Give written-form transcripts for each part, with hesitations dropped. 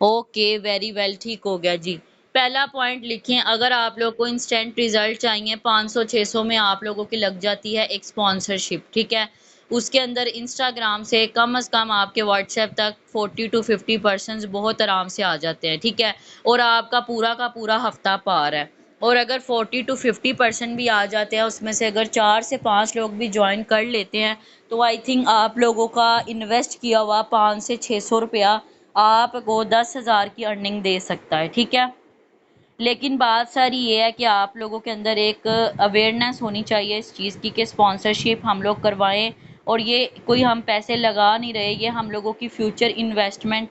Okay, very well, ठीक हो गया जी। पहला पॉइंट लिखें, अगर आप लोग को इंस्टेंट रिजल्ट चाहिए 500-600 में आप लोगों की लग जाती है एक स्पॉन्सरशिप, ठीक है? उसके अंदर इंस्टाग्राम से कम से कम आपके व्हाट्सएप तक 40 टू 50% बहुत आराम से आ जाते हैं, ठीक है? और आपका पूरा का पूरा हफ्ता पार है। और अगर 40 टू 50% भी आ जाते हैं, उसमें से अगर 4 से 5 लोग भी जॉइन कर लेते हैं, तो आई थिंक आप लोगों का इन्वेस्ट किया हुआ 5 से 600 रुपया आपको 10,000 की अर्निंग दे सकता है, ठीक है? लेकिन बात सारी ये है कि आप लोगों के अंदर एक अवेयरनेस होनी चाहिए इस चीज़ की कि स्पॉन्सरशिप हम लोग करवाएं, और ये कोई हम पैसे लगा नहीं रहे, ये हम लोगों की फ्यूचर इन्वेस्टमेंट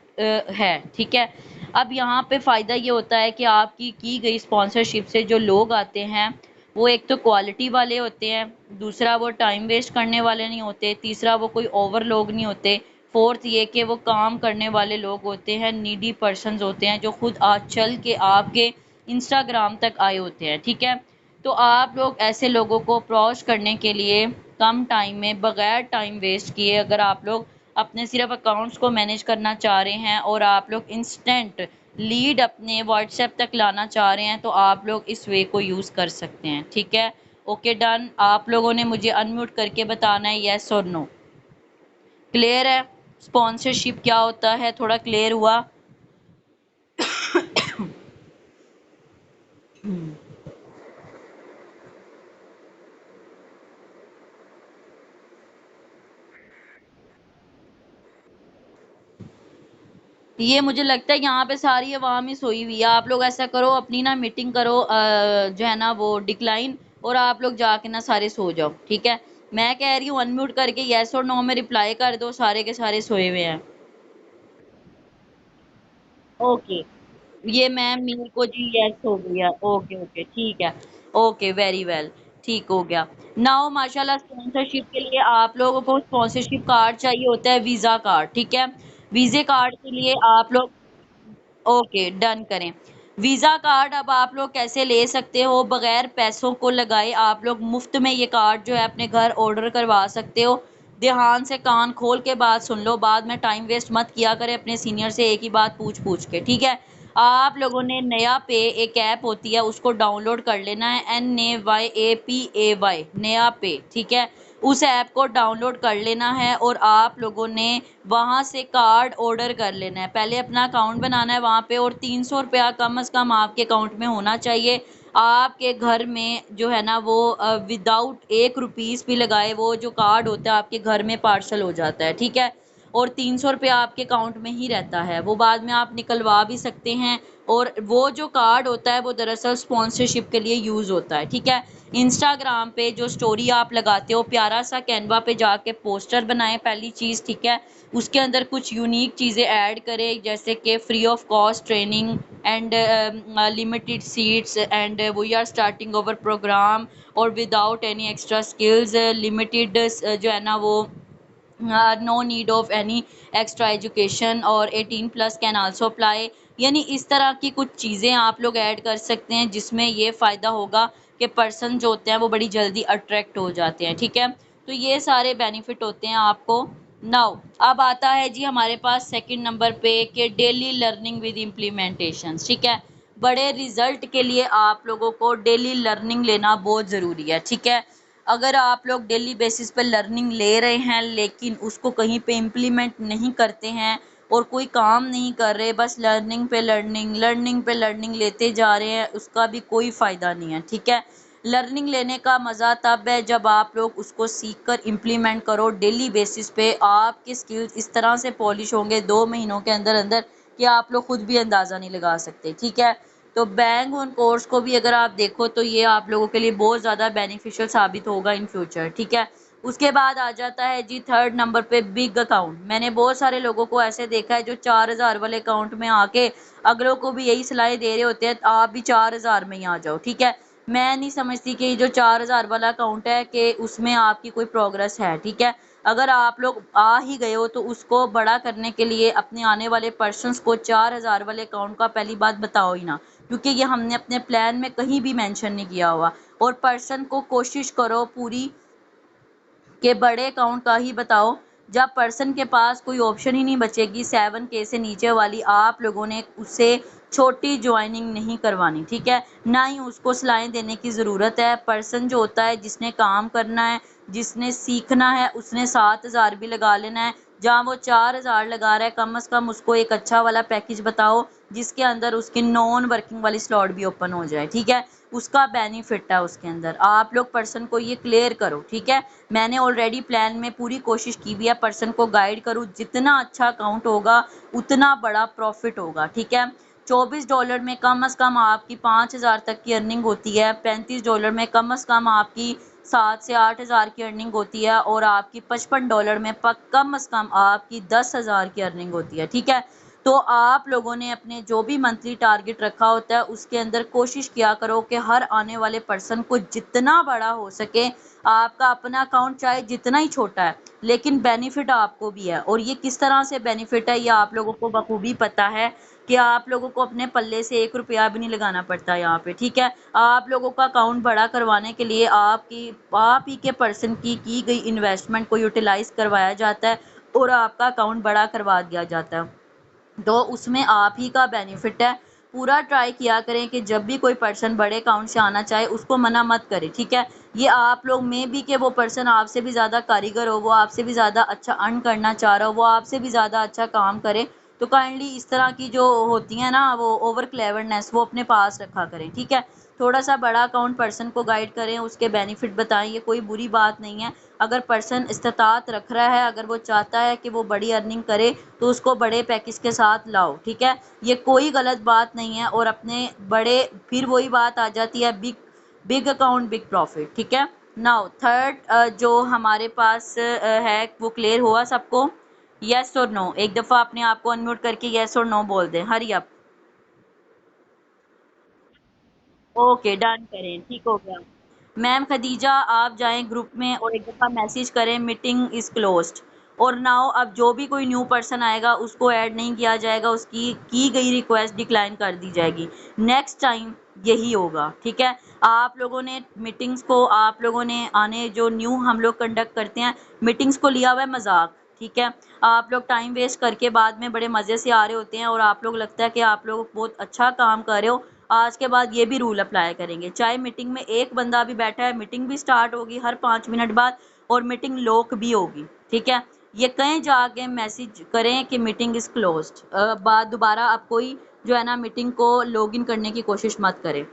है, ठीक है? अब यहाँ पे फ़ायदा ये होता है कि आपकी की गई स्पॉन्सरशिप से जो लोग आते हैं, वो एक तो क्वालिटी वाले होते हैं, दूसरा वो टाइम वेस्ट करने वाले नहीं होते, तीसरा वो कोई ओवर लोग नहीं होते, फोर्थ ये कि वो काम करने वाले लोग होते हैं, नीडी पर्सन्स होते हैं जो खुद आज चल के आपके इंस्टाग्राम तक आए होते हैं, ठीक है? तो आप लोग ऐसे लोगों को अप्रोच करने के लिए कम टाइम में बगैर टाइम वेस्ट किए, अगर आप लोग अपने सिर्फ अकाउंट्स को मैनेज करना चाह रहे हैं और आप लोग इंस्टेंट लीड अपने व्हाट्सएप तक लाना चाह रहे हैं, तो आप लोग इस वे को यूज़ कर सकते हैं, ठीक है? Okay, done. आप लोगों ने मुझे अनम्यूट करके बताना है येस और नो। क्लियर है स्पॉन्सरशिप क्या होता है? थोड़ा क्लियर हुआ? ये मुझे लगता है यहाँ पे सारी अवाम ही सोई हुई है। आप लोग ऐसा करो, अपनी ना मीटिंग करो, जो है ना वो डिक्लाइन, और आप लोग जाके ना सारे सो जाओ, ठीक है? मैं कह रही हूँ अनम्यूट करके येस और नो में रिप्लाई कर दो, सारे के सारे सोए हुए हैं। ओके, ये मैम मीर को जी यस हो गया। ओके ओके, ठीक है। ओके, वेरी वेल, ठीक हो गया। नाउ माशाल्लाह स्पॉन्सरशिप के लिए आप लोगों को स्पॉन्सरशिप कार्ड चाहिए होता है, वीज़ा कार्ड, ठीक है? वीज़े कार्ड के लिए आप लोग ओके, डन करें। वीज़ा कार्ड अब आप लोग कैसे ले सकते हो बगैर पैसों को लगाए? आप लोग मुफ्त में ये कार्ड जो है अपने घर ऑर्डर करवा सकते हो। ध्यान से कान खोल के बात सुन लो, बाद में टाइम वेस्ट मत किया करें अपने सीनियर से एक ही बात पूछ-पूछ के, ठीक है? आप लोगों ने नया पे एक ऐप होती है, उसको डाउनलोड कर लेना है, NAYAPAY, नया पे, ठीक है? उस ऐप को डाउनलोड कर लेना है और आप लोगों ने वहाँ से कार्ड ऑर्डर कर लेना है। पहले अपना अकाउंट बनाना है वहाँ पे, और 300 रुपया कम से कम आपके अकाउंट में होना चाहिए। आपके घर में जो है ना वो विदाउट 1 रुपीस भी लगाए वो जो कार्ड होता है आपके घर में पार्सल हो जाता है, ठीक है? और 300 रुपया आपके अकाउंट में ही रहता है, वो बाद में आप निकलवा भी सकते हैं। और वो जो कार्ड होता है वो दरअसल स्पॉन्सरशिप के लिए यूज़ होता है, ठीक है? इंस्टाग्राम पे जो स्टोरी आप लगाते हो, प्यारा सा कैनवा पे जाके पोस्टर बनाएं पहली चीज़, ठीक है? उसके अंदर कुछ यूनिक चीज़ें ऐड करें, जैसे कि free of cost training and limited seats and we are starting over programme, और without any extra skills, limited जो है ना वो no need of any extra education, और 18 प्लस कैन आल्सो अप्लाई। यानी इस तरह की कुछ चीज़ें आप लोग ऐड कर सकते हैं जिसमें ये फ़ायदा होगा कि पर्सन जो होते हैं वो बड़ी जल्दी अट्रैक्ट हो जाते हैं, ठीक है? तो ये सारे बेनिफिट होते हैं आपको। नाउ अब आता है जी हमारे पास सेकंड नंबर पे कि डेली लर्निंग विद इम्प्लीमेंटेशन, ठीक है? बड़े रिजल्ट के लिए आप लोगों को डेली लर्निंग लेना बहुत ज़रूरी है, ठीक है? अगर आप लोग डेली बेसिस पे लर्निंग ले रहे हैं लेकिन उसको कहीं पे इम्प्लीमेंट नहीं करते हैं और कोई काम नहीं कर रहे, बस लर्निंग पे लर्निंग लेते जा रहे हैं, उसका भी कोई फ़ायदा नहीं है, ठीक है? लर्निंग लेने का मज़ा तब है जब आप लोग उसको सीख कर इम्प्लीमेंट करो डेली बेसिस पे। आपके स्किल्स इस तरह से पॉलिश होंगे 2 महीनों के अंदर अंदर कि आप लोग खुद भी अंदाज़ा नहीं लगा सकते, ठीक है? तो बैंक ऑन कोर्स को भी अगर आप देखो तो ये आप लोगों के लिए बहुत ज़्यादा बेनिफिशियल साबित होगा इन फ्यूचर, ठीक है? उसके बाद आ जाता है जी थर्ड नंबर पे बिग अकाउंट। मैंने बहुत सारे लोगों को ऐसे देखा है जो 4,000 वाले अकाउंट में आके अगलों को भी यही सलाहें दे रहे होते हैं, आप भी 4,000 में ही आ जाओ, ठीक है? मैं नहीं समझती कि जो 4,000 वाला अकाउंट है कि उसमें आपकी कोई प्रोग्रेस है, ठीक है? अगर आप लोग आ ही गए हो तो उसको बड़ा करने के लिए अपने आने वाले पर्सन्स को 4,000 वाले अकाउंट का पहली बात बताओ ही ना, क्योंकि ये हमने अपने प्लान में कहीं भी मेंशन नहीं किया हुआ। और पर्सन को कोशिश करो पूरी के बड़े अकाउंट का ही बताओ, जब पर्सन के पास कोई ऑप्शन ही नहीं बचेगी 7K से नीचे वाली, आप लोगों ने उससे छोटी ज्वाइनिंग नहीं करवानी, ठीक है। ना ही उसको सलाहें देने की ज़रूरत है। पर्सन जो होता है, जिसने काम करना है, जिसने सीखना है, उसने 7,000 भी लगा लेना है। जहाँ वो 4,000 लगा रहा है, कम से कम उसको एक अच्छा वाला पैकेज बताओ जिसके अंदर उसकी नॉन वर्किंग वाली स्लॉट भी ओपन हो जाए, ठीक है। उसका बेनिफिट है उसके अंदर। आप लोग पर्सन को ये क्लियर करो, ठीक है। मैंने ऑलरेडी प्लान में पूरी कोशिश की हुई है, पर्सन को गाइड करूँ। जितना अच्छा अकाउंट होगा उतना बड़ा प्रॉफिट होगा, ठीक है। $24 में कम से कम आपकी 5,000 तक की अर्निंग होती है। $35 में कम से कम आपकी 7 से 8,000 की अर्निंग होती है। और आपकी $55 में कम से कम आपकी 10,000 की अर्निंग होती है, ठीक है। तो आप लोगों ने अपने जो भी मंथली टारगेट रखा होता है उसके अंदर कोशिश किया करो कि हर आने वाले पर्सन को जितना बड़ा हो सके, आपका अपना अकाउंट चाहे जितना ही छोटा है, लेकिन बेनिफिट आपको भी है। और ये किस तरह से बेनिफिट है, ये आप लोगों को बखूबी पता है कि आप लोगों को अपने पल्ले से 1 रुपया भी नहीं लगाना पड़ता यहाँ पे, ठीक है। आप लोगों का अकाउंट बड़ा करवाने के लिए आप ही के पर्सन की गई इन्वेस्टमेंट को यूटिलाइज करवाया जाता है और आपका अकाउंट बड़ा करवा दिया जाता है। तो उसमें आप ही का बेनिफिट है। पूरा ट्राई किया करें कि जब भी कोई पर्सन बड़े अकाउंट से आना चाहे उसको मना मत करें, ठीक है। ये आप लोग में भी कि वो पर्सन आपसे भी ज़्यादा कारीगर हो, वो आपसे भी ज़्यादा अच्छा अर्न करना चाह रहा हो, वो आपसे भी ज़्यादा अच्छा काम करे, तो काइंडली इस तरह की जो होती है ना वो ओवर क्लेवरनेस, वो अपने पास रखा करें, ठीक है। थोड़ा सा बड़ा अकाउंट पर्सन को गाइड करें, उसके बेनिफिट बताएं, ये कोई बुरी बात नहीं है। अगर पर्सन इस्तात रख रहा है, अगर वो चाहता है कि वो बड़ी अर्निंग करे, तो उसको बड़े पैकेज के साथ लाओ, ठीक है। ये कोई गलत बात नहीं है। और अपने बड़े, फिर वही बात आ जाती है, big big account big profit, ठीक है। नाउ थर्ड जो हमारे पास है, वो क्लियर हुआ सबको? यस और नो? एक दफ़ा अपने आप को अनम्यूट करके यस और नो बोल दें, हरी अप। ओके, डन करें, ठीक हो गया। मैम खदीजा, आप जाएं ग्रुप में और एक दफ़ा मैसेज करें मीटिंग इज़ क्लोज्ड। और नाउ अब जो भी कोई न्यू पर्सन आएगा उसको ऐड नहीं किया जाएगा, उसकी की गई रिक्वेस्ट डिक्लाइन कर दी जाएगी। नेक्स्ट टाइम यही होगा, ठीक है। आप लोगों ने मीटिंग्स को, आप लोगों ने आने जो न्यू हम लोग कंडक्ट करते हैं मीटिंग्स को, लिया हुआ है मजाक, ठीक है। आप लोग टाइम वेस्ट करके बाद में बड़े मज़े से आ रहे होते हैं और आप लोग लगता है कि आप लोग बहुत अच्छा काम कर रहे हो। आज के बाद ये भी रूल अप्लाई करेंगे, चाहे मीटिंग में एक बंदा भी बैठा है, मीटिंग भी स्टार्ट होगी हर 5 मिनट बाद और मीटिंग लॉक भी होगी, ठीक है। ये कहीं जाके मैसेज करें कि मीटिंग इज़ क्लोज्ड, बाद दोबारा आप कोई जो है ना मीटिंग को लॉगिन करने की कोशिश मत करें।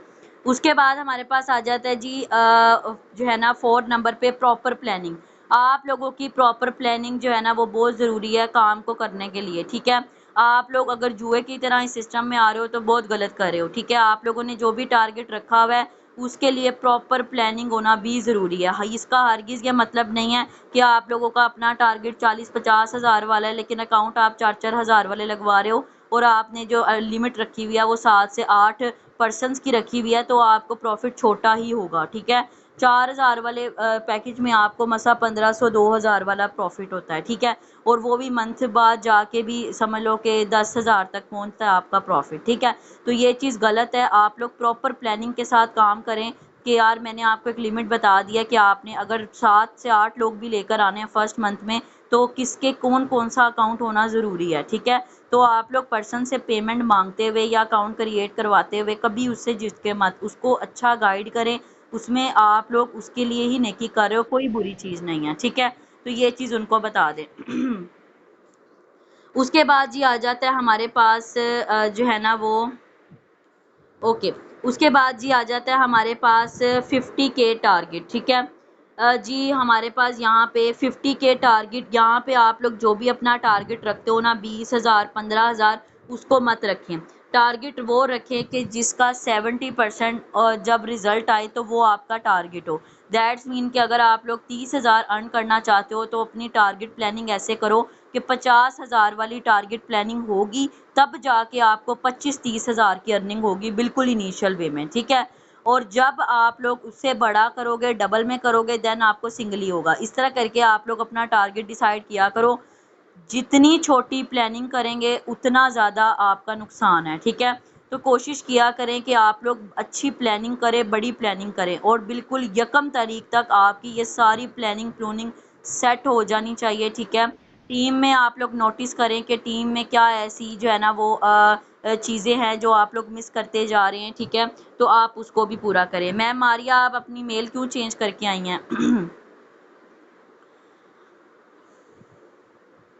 उसके बाद हमारे पास आ जाता है जी जो है ना 4 नंबर पे प्रॉपर प्लानिंग। आप लोगों की प्रॉपर प्लानिंग जो है ना वो बहुत ज़रूरी है काम को करने के लिए, ठीक है। आप लोग अगर जुए की तरह इस सिस्टम में आ रहे हो तो बहुत गलत कर रहे हो, ठीक है। आप लोगों ने जो भी टारगेट रखा हुआ है उसके लिए प्रॉपर प्लानिंग होना भी ज़रूरी है। इसका हरगिज़ ये मतलब नहीं है कि आप लोगों का अपना टारगेट 40-50 हज़ार वाला है लेकिन अकाउंट आप 4-4 हज़ार वाले लगवा रहे हो और आपने जो लिमिट रखी हुई है वो 7 से 8 पर्सनस की रखी हुई है, तो आपको प्रॉफिट छोटा ही होगा, ठीक है। 4,000 वाले पैकेज में आपको मसा 1,500 2,000 वाला प्रॉफिट होता है, ठीक है। और वो भी मंथ बाद जाके भी समझ लो कि 10,000 तक पहुंचता है आपका प्रॉफिट, ठीक है। तो ये चीज़ गलत है। आप लोग प्रॉपर प्लानिंग के साथ काम करें कि यार मैंने आपको एक लिमिट बता दिया कि आपने अगर 7 से 8 लोग भी लेकर आने हैं फर्स्ट मंथ में, तो किसके कौन कौन सा अकाउंट होना ज़रूरी है, ठीक है। तो आप लोग पर्सन से पेमेंट मांगते हुए या अकाउंट क्रिएट करवाते हुए कभी उससे झिझके मत, उसको अच्छा गाइड करें। उसमें आप लोग उसके लिए ही नेकी कर रहे हो, कोई बुरी चीज़ नहीं है, ठीक है। तो ये चीज़ उनको बता दें। उसके बाद जी आ जाता है हमारे पास जो है ना वो ओके। उसके बाद जी आ जाता है हमारे पास 50K टारगेट, ठीक है। जी हमारे पास यहाँ पे 50K टारगेट, यहाँ पे आप लोग जो भी अपना टारगेट रखते हो ना 20,000 15,000 उसको मत रखें। टारगेट वो रखें कि जिसका 70% और जब रिजल्ट आए तो वो आपका टारगेट हो। दैट्स मीन कि अगर आप लोग 30,000 अर्न करना चाहते हो तो अपनी टारगेट प्लानिंग ऐसे करो कि 50,000 वाली टारगेट प्लानिंग होगी, तब जाके आपको 25-30 हज़ार की अर्निंग होगी बिल्कुल इनिशियल वे में, ठीक है। और जब आप लोग उससे बड़ा करोगे, डबल में करोगे, देन आपको सिंगली होगा। इस तरह करके आप लोग अपना टारगेट डिसाइड किया करो। जितनी छोटी प्लानिंग करेंगे उतना ज़्यादा आपका नुकसान है, ठीक है। तो कोशिश किया करें कि आप लोग अच्छी प्लानिंग करें, बड़ी प्लानिंग करें और बिल्कुल यकम तारीख तक आपकी ये सारी प्लानिंग प्लूनिंग सेट हो जानी चाहिए, ठीक है। टीम में आप लोग नोटिस करें कि टीम में क्या ऐसी जो है ना वो चीज़ें हैं जो आप लोग मिस करते जा रहे हैं, ठीक है, तो आप उसको भी पूरा करें। मैम मारिया, आप अपनी मेल क्यों चेंज करके आई हैं?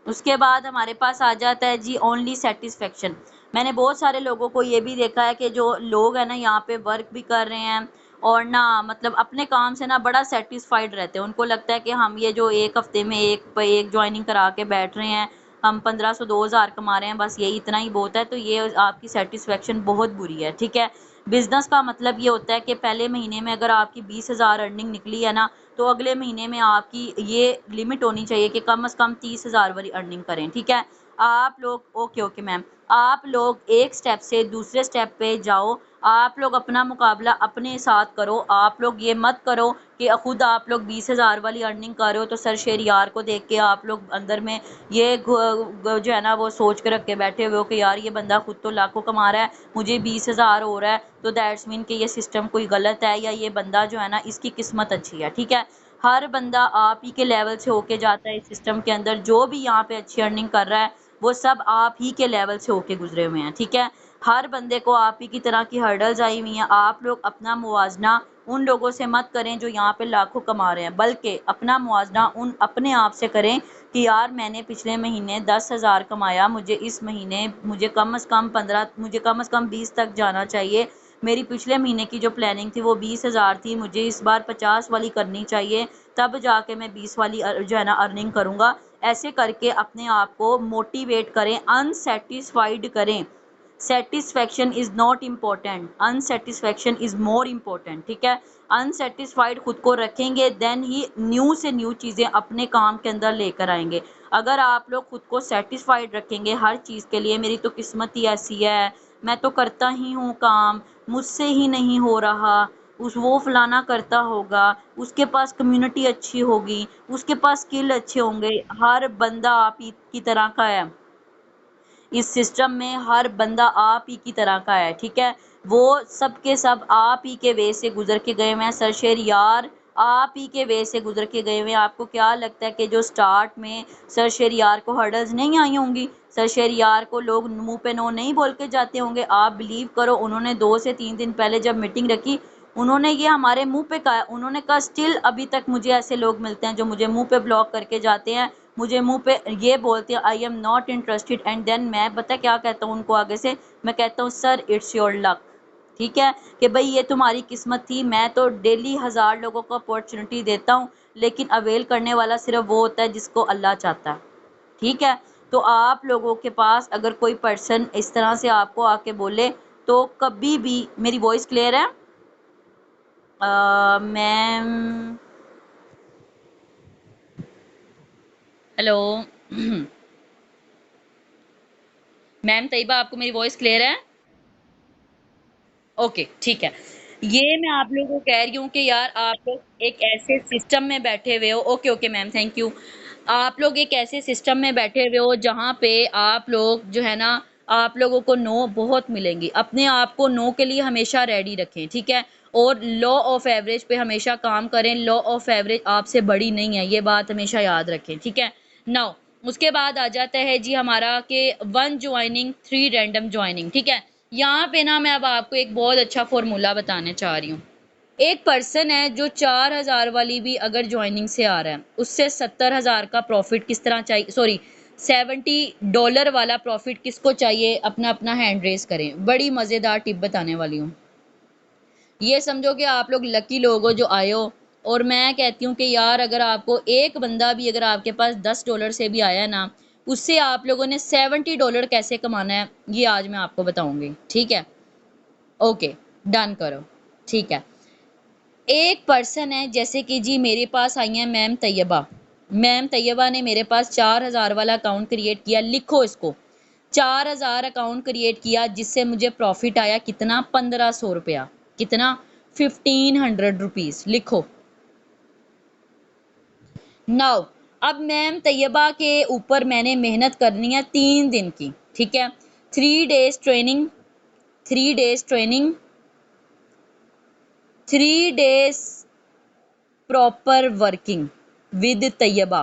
उसके बाद हमारे पास आ जाता है जी ओनली सेटिस्फेक्शन। मैंने बहुत सारे लोगों को ये भी देखा है कि जो लोग हैं ना यहाँ पे वर्क भी कर रहे हैं और ना मतलब अपने काम से ना बड़ा सेटिस्फाइड रहते हैं। उनको लगता है कि हम ये जो एक हफ्ते में एक ज्वाइनिंग करा के बैठ रहे हैं, हम 1500 2000 कमा रहे हैं, बस यही इतना ही बहुत है, तो ये आपकी सेटिस्फेक्शन बहुत बुरी है, ठीक है। बिजनेस का मतलब ये होता है कि पहले महीने में अगर आपकी 20,000 अर्निंग निकली है ना, तो अगले महीने में आपकी ये लिमिट होनी चाहिए कि कम से कम 30,000 वाली अर्निंग करें, ठीक है। आप लोग ओके ओके मैम, आप लोग एक स्टेप से दूसरे स्टेप पे जाओ। आप लोग अपना मुकाबला अपने साथ करो। आप लोग ये मत करो कि खुद आप लोग 20,000 वाली अर्निंग कर रहे हो तो सर शेरियार को देख के आप लोग अंदर में ये जो है ना वो सोच के रख के बैठे हुए हो कि यार ये बंदा खुद तो लाखों कमा रहा है, मुझे 20,000 हो रहा है, तो दैट्स मीन कि ये सिस्टम कोई गलत है या ये बंदा जो है ना इसकी किस्मत अच्छी है, ठीक है। हर बंदा आप ही के लेवल से होके जाता है इस सिस्टम के अंदर। जो भी यहाँ पे अच्छी अर्निंग कर रहा है वो सब आप ही के लेवल से होके गुजरे हुए हैं, ठीक है। हर बंदे को आप ही की तरह की हर्डल्स आई हुई हैं। आप लोग अपना मुवाजना उन लोगों से मत करें जो यहाँ पे लाखों कमा रहे हैं, बल्कि अपना मुवाजना उन अपने आप से करें कि यार मैंने पिछले महीने 10,000 कमाया, मुझे इस महीने मुझे कम से कम 15, मुझे कम से कम 20 तक जाना चाहिए। मेरी पिछले महीने की जो प्लानिंग थी वो 20,000 थी, मुझे इस बार 50 वाली करनी चाहिए, तब जाके मैं 20 वाली जो है ना अर्निंग करूँगा। ऐसे करके अपने आप को मोटिवेट करें, अनसेटिस्फाइड करें। Satisfaction is not important, unsatisfaction is more important, ठीक है। अनसेटिस्फाइड खुद को रखेंगे देन ही न्यू से न्यू चीज़ें अपने काम के अंदर लेकर आएंगे। अगर आप लोग खुद को सेटिस्फाइड रखेंगे हर चीज़ के लिए, मेरी तो किस्मत ही ऐसी है, मैं तो करता ही हूँ काम, मुझसे ही नहीं हो रहा, उस वो फलाना करता होगा, उसके पास कम्युनिटी अच्छी होगी, उसके पास स्किल अच्छे होंगे। हर बंदा आप ही की तरह का है इस सिस्टम में, हर बंदा आप ही की तरह का है, ठीक है। वो सब के सब आप ही के वे से गुजर के गए हुए हैं। सरशेर यार आप ही के वे से गुजर के गए हुए हैं। आपको क्या लगता है कि जो स्टार्ट में सरशेर यार को हर्डल्स नहीं आई होंगी, सरशेर यार को लोग मुंह पे नो नहीं बोल के जाते होंगे? आप बिलीव करो, उन्होंने 2 से 3 दिन पहले जब मीटिंग रखी, उन्होंने ये हमारे मुंह पे कहा, उन्होंने कहा स्टिल अभी तक मुझे ऐसे लोग मिलते हैं जो मुझे मुंह पे ब्लॉक करके जाते हैं, मुझे मुंह पे ये बोलते हैं I am not interested, and then मैं पता क्या कहता हूँ उनको आगे से, मैं कहता हूँ सर इट्स योर लक, ठीक है, कि भाई ये तुम्हारी किस्मत थी। मैं तो डेली 1000 लोगों को अपॉर्चुनिटी देता हूँ, लेकिन अवेल करने वाला सिर्फ वो होता है जिसको अल्लाह चाहता है, ठीक है। तो आप लोगों के पास अगर कोई पर्सन इस तरह से आपको आके बोले, तो कभी भी, मेरी वॉइस क्लियर है मैम? हेलो मैम तैयबा, आपको मेरी वॉइस क्लियर है? ओके, ठीक है। ये मैं आप लोगों को कह रही हूँ कि यार आप लोग एक ऐसे सिस्टम में बैठे हुए हो, okay okay ma'am thank you. आप लोग एक ऐसे सिस्टम में बैठे हुए हो जहाँ पे आप लोग जो है ना, आप लोगों को नो बहुत मिलेंगी। अपने आप को नो के लिए हमेशा रेडी रखें, ठीक है। और लॉ ऑफ एवरेज पे हमेशा काम करें। लॉ ऑफ एवरेज आपसे बड़ी नहीं है, ये बात हमेशा याद रखें, ठीक है। नाउ उसके बाद आ जाता है जी हमारा कि 1 ज्वाइनिंग 3 रैंडम ज्वाइनिंग, ठीक है। यहाँ पे ना मैं अब आपको एक बहुत अच्छा फॉर्मूला बताने चाह रही हूँ। एक पर्सन है जो 4,000 वाली भी अगर ज्वाइनिंग से आ रहा है, उससे 70,000 का प्रॉफिट किस तरह चाहिए, सॉरी $70 वाला प्रॉफिट किसको चाहिए, अपना अपना हैंड रेस करें। बड़ी मज़ेदार टिप बताने वाली हूँ। ये समझो कि आप लोग लकी लोग हो जो आए हो, और मैं कहती हूँ कि यार अगर आपको एक बंदा भी अगर आपके पास $10 से भी आया ना, उससे आप लोगों ने $70 कैसे कमाना है, ये आज मैं आपको बताऊंगी, ठीक है। ओके, डन करो, ठीक है। एक पर्सन है जैसे कि जी मेरे पास आई है मैम तैयबा। मैम तैयबा ने मेरे पास 4,000 वाला अकाउंट क्रिएट किया, लिखो इसको, 4,000 अकाउंट क्रिएट किया जिससे मुझे प्रॉफिट आया कितना, 1,500 रुपया, कितना, 1,500 रुपीज, लिखो। नाउ अब मैम तैयबा के ऊपर मैंने मेहनत करनी है 3 दिन की, ठीक है। 3 days training, 3 days training, 3 days proper working with Tayyaba,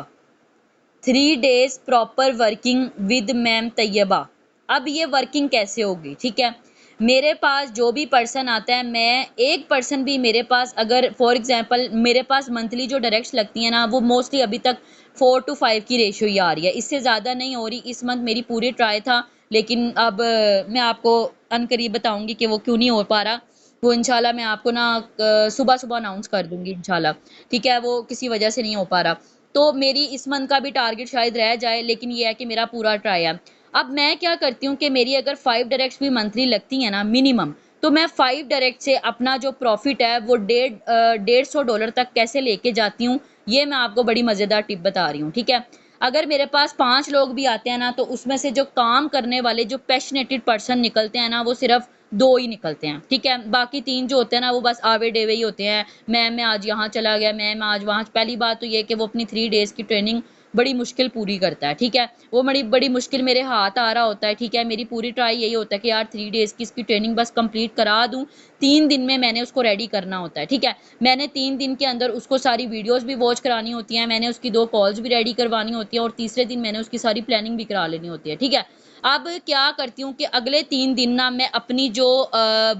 3 days proper working with ma'am Tayyaba. अब ये वर्किंग कैसे होगी, ठीक है। मेरे पास जो भी पर्सन आता है, मैं एक पर्सन भी मेरे पास अगर फॉर एग्जांपल मेरे पास मंथली जो डायरेक्ट्स लगती है ना, वो मोस्टली अभी तक 4 to 5 की रेशियो ही आ रही है, इससे ज़्यादा नहीं हो रही। इस मंथ मेरी पूरी ट्राई था, लेकिन अब मैं आपको अनकरीब बताऊंगी कि वो क्यों नहीं हो पा रहा। वो इंशाल्लाह मैं आपको ना सुबह सुबह अनाउंस कर दूंगी इंशाल्लाह, ठीक है। वो किसी वजह से नहीं हो पा रहा, तो मेरी इस मंथ का भी टारगेट शायद रह जाए, लेकिन ये है कि मेरा पूरा ट्राई है। अब मैं क्या करती हूँ कि मेरी अगर 5 डायरेक्ट्स भी मंथली लगती हैं ना मिनिमम, तो मैं 5 डायरेक्ट से अपना जो प्रॉफिट है वो 150 डॉलर तक कैसे लेके जाती हूँ, ये मैं आपको बड़ी मजेदार टिप बता रही हूँ, ठीक है। अगर मेरे पास 5 लोग भी आते हैं ना, तो उसमें से जो काम करने वाले जो पैशनेटेड पर्सन निकलते हैं ना, वो सिर्फ 2 ही निकलते हैं, ठीक है। बाकी 3 जो होते हैं ना, वो बस आवे डेवे ही होते हैं। मैं आज यहाँ चला गया, मैं आज वहाँ। पहली बात तो ये कि वो अपनी 3 डेज की ट्रेनिंग बड़ी मुश्किल पूरी करता है, ठीक है। वो बड़ी बड़ी मुश्किल मेरे हाथ आ रहा होता है, ठीक है। मेरी पूरी ट्राई यही होता है कि यार 3 डेज की इसकी ट्रेनिंग बस कंप्लीट करा दूं। 3 दिन में मैंने उसको रेडी करना होता है, ठीक है। मैंने 3 दिन के अंदर उसको सारी वीडियोस भी वॉच करानी होती हैं, मैंने उसकी 2 कॉल्स भी रेडी करवानी होती है, और तीसरे दिन मैंने उसकी सारी प्लानिंग भी करा लेनी होती है, ठीक है। अब क्या करती हूँ कि अगले 3 दिन ना मैं अपनी जो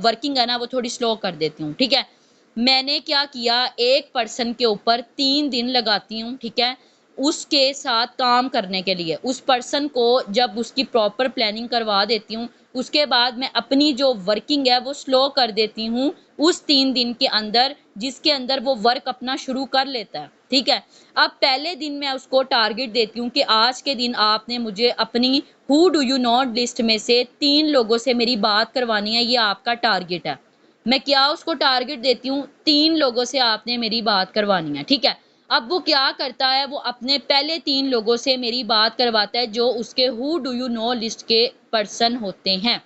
वर्किंग है ना, वो थोड़ी स्लो कर देती हूँ, ठीक है। मैंने क्या किया, एक पर्सन के ऊपर 3 दिन लगाती हूँ, ठीक है, उसके साथ काम करने के लिए। उस पर्सन को जब उसकी प्रॉपर प्लानिंग करवा देती हूँ, उसके बाद मैं अपनी जो वर्किंग है वो स्लो कर देती हूँ उस 3 दिन के अंदर, जिसके अंदर वो वर्क अपना शुरू कर लेता है, ठीक है। अब पहले दिन मैं उसको टारगेट देती हूँ कि आज के दिन आपने मुझे अपनी who do you not list में से 3 लोगों से मेरी बात करवानी है, ये आपका टारगेट है। मैं क्या उसको टारगेट देती हूँ, 3 लोगों से आपने मेरी बात करवानी है, ठीक है। अब वो क्या करता है, वो अपने पहले 3 लोगों से मेरी बात करवाता है, जो उसके who do you know list के पर्सन होते हैं,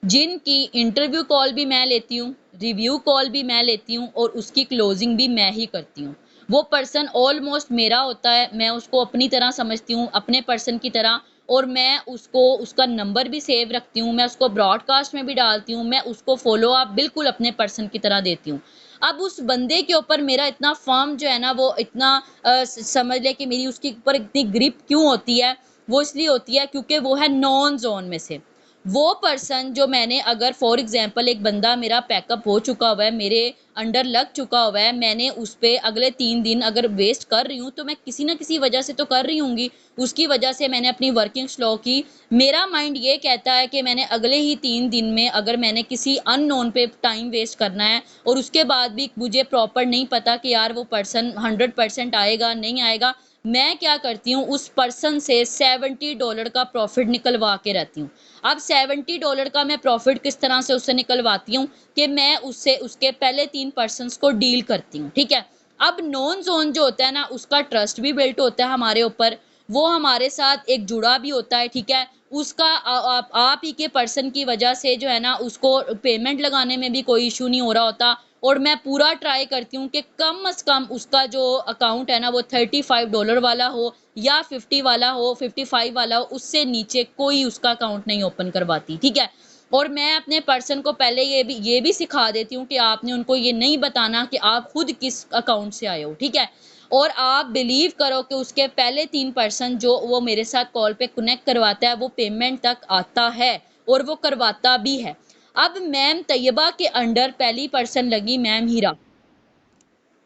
जिनकी इंटरव्यू कॉल भी मैं लेती हूँ, रिव्यू कॉल भी मैं लेती हूँ, और उसकी क्लोजिंग भी मैं ही करती हूँ। वो पर्सन ऑलमोस्ट मेरा होता है, मैं उसको अपनी तरह समझती हूँ, अपने पर्सन की तरह, और मैं उसको उसका नंबर भी सेव रखती हूँ, मैं उसको ब्रॉडकास्ट में भी डालती हूँ, मैं उसको फॉलो अप बिल्कुल अपने पर्सन की तरह देती हूँ। अब उस बंदे के ऊपर मेरा इतना फर्म जो है ना, वो इतना समझ ले कि मेरी उसके ऊपर इतनी ग्रिप क्यों होती है, वो इसलिए होती है क्योंकि वो है नॉन जोन में से। वो पर्सन जो मैंने अगर फॉर एग्जांपल एक बंदा मेरा पैकअप हो चुका हुआ है, मेरे अंडर लग चुका हुआ है, मैंने उस पे अगले 3 दिन अगर वेस्ट कर रही हूँ, तो मैं किसी ना किसी वजह से तो कर रही होंगी, उसकी वजह से मैंने अपनी वर्किंग स्लो की। मेरा माइंड ये कहता है कि मैंने अगले ही 3 दिन में अगर मैंने किसी अननोन पे टाइम वेस्ट करना है, और उसके बाद भी मुझे प्रॉपर नहीं पता कि यार वो पर्सन 100% आएगा नहीं आएगा, मैं क्या करती हूँ, उस पर्सन से $70 का प्रॉफिट निकलवा के रहती हूँ। अब $70 का मैं प्रॉफिट किस तरह से उससे निकलवाती हूँ कि मैं उससे उसके पहले 3 पर्सन्स को डील करती हूँ, ठीक है। अब नॉन जोन जो होता है ना, उसका ट्रस्ट भी बिल्ट होता है हमारे ऊपर, वो हमारे साथ एक जुड़ा भी होता है, ठीक है। उसका आप ही के पर्सन की वजह से जो है ना, उसको पेमेंट लगाने में भी कोई इशू नहीं हो रहा होता, और मैं पूरा ट्राई करती हूँ कि कम से कम उसका जो अकाउंट है ना, वो $35 वाला हो या 50 वाला हो, 55 वाला हो, उससे नीचे कोई उसका अकाउंट नहीं ओपन करवाती, ठीक है। और मैं अपने पर्सन को पहले ये भी सिखा देती हूँ कि आपने उनको ये नहीं बताना कि आप खुद किस अकाउंट से आए हो, ठीक है। और आप बिलीव करो कि उसके पहले 3 पर्सन जो वो मेरे साथ कॉल पे कनेक्ट करवाता है, वो पेमेंट तक आता है, और वो करवाता भी है। अब मैम तैयबा के अंडर पहली पर्सन लगी मैम हीरा,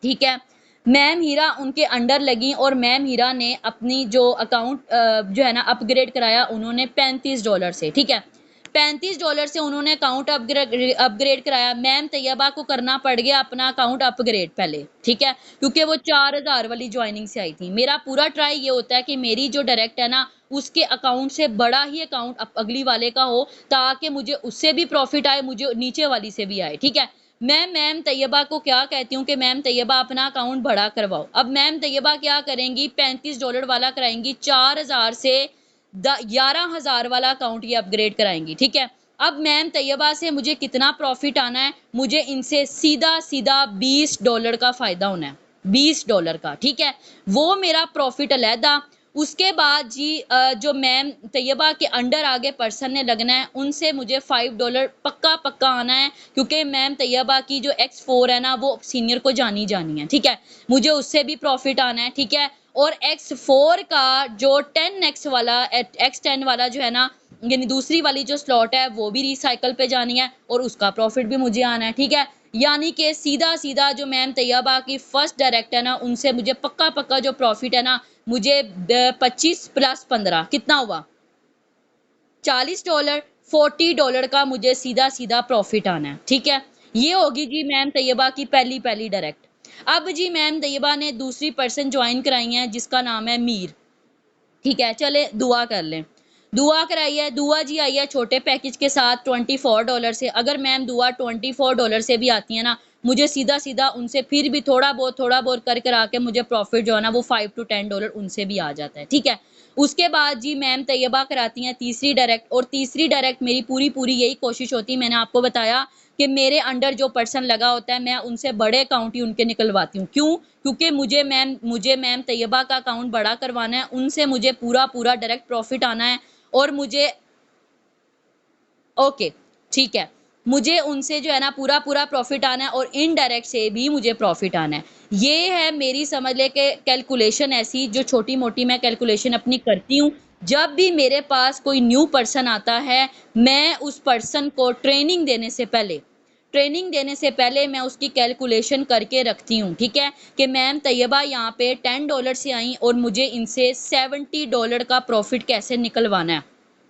ठीक है। मैम हीरा उनके अंडर लगी, और मैम हीरा ने अपनी जो अकाउंट जो है ना अपग्रेड कराया उन्होंने $35 से, ठीक है। $35 से उन्होंने अकाउंट अपग्रेड कराया। मैम तैयबा को करना पड़ गया अपना अकाउंट अपग्रेड पहले, ठीक है, क्योंकि वो 4000 वाली ज्वाइनिंग से आई थी। मेरा पूरा ट्राई ये होता है कि मेरी जो डायरेक्ट है ना, उसके अकाउंट से बड़ा ही अकाउंट अगली वाले का हो, ताकि मुझे उससे भी प्रॉफिट आए, मुझे नीचे वाली से भी आए, ठीक है। मैं मैम तैयबा को क्या कहती हूँ कि मैम तैयबा अपना अकाउंट बड़ा करवाओ। अब मैम तैयबा क्या करेंगी, $35 वाला कराएंगी, 4000 से 11000 वाला अकाउंट ये अपग्रेड कराएंगी, ठीक है। अब मैम तैयबा से मुझे कितना प्रॉफिट आना है, मुझे इनसे सीधा सीधा $20 का फायदा होना है, $20 का, ठीक है। वो मेरा प्रॉफिट अलहदा। उसके बाद जी जो मैम तैयबा के अंडर आगे पर्सन ने लगना है, उनसे मुझे $5 पक्का पक्का आना है, क्योंकि मैम तैयबा की जो X4 है ना, वो सीनियर को जानी जानी है, ठीक है। मुझे उससे भी प्रॉफिट आना है, ठीक है। और X4 का जो 10x वाला X10 वाला जो है ना, यानी दूसरी वाली जो स्लॉट है वो भी रिसाइकल पे जानी है और उसका प्रॉफिट भी मुझे आना है, ठीक है। यानी कि सीधा सीधा जो मैम तैयबा की फर्स्ट डायरेक्ट है ना, उनसे मुझे पक्का पक्का जो प्रॉफिट है ना, मुझे 25 + 15 कितना हुआ, $40, $40 का मुझे सीधा सीधा प्रॉफिट आना है, ठीक है। ये होगी जी मैम तैयबा की पहली पहली डायरेक्ट। अब जी मैम तैयबा ने दूसरी पर्सन ज्वाइन कराई है जिसका नाम है मीर, ठीक है। चले दुआ कर लें। दुआ कराई है, दुआ जी आई है छोटे पैकेज के साथ $24 से। अगर मैम दुआ $24 से भी आती है ना, मुझे सीधा सीधा उनसे फिर भी थोड़ा बहुत कर करा के मुझे प्रॉफिट जो है ना वो $5 to $10 उनसे भी आ जाता है, ठीक है। उसके बाद जी मैम तैयबा कराती हैं तीसरी डायरेक्ट, और तीसरी डायरेक्ट मेरी पूरी पूरी यही कोशिश होती है, मैंने आपको बताया कि मेरे अंडर जो पर्सन लगा होता है मैं उनसे बड़े अकाउंट ही उनके निकलवाती हूँ। क्यों? क्योंकि मुझे मैम तैयबा का अकाउंट बड़ा करवाना है, उनसे मुझे पूरा पूरा डायरेक्ट प्रॉफिट आना है और मुझे ओके, ठीक है। मुझे उनसे जो है ना पूरा पूरा प्रॉफिट आना है और इनडायरेक्ट से भी मुझे प्रॉफिट आना है। ये है मेरी समझ ले के कैलकुलेशन, ऐसी जो छोटी मोटी मैं कैलकुलेशन अपनी करती हूँ। जब भी मेरे पास कोई न्यू पर्सन आता है, मैं उस पर्सन को ट्रेनिंग देने से पहले मैं उसकी कैलकुलेशन करके रखती हूँ, ठीक है। कि मैम तैयबा यहाँ पे $10 से आई और मुझे इनसे $70 का प्रॉफिट कैसे निकलवाना है,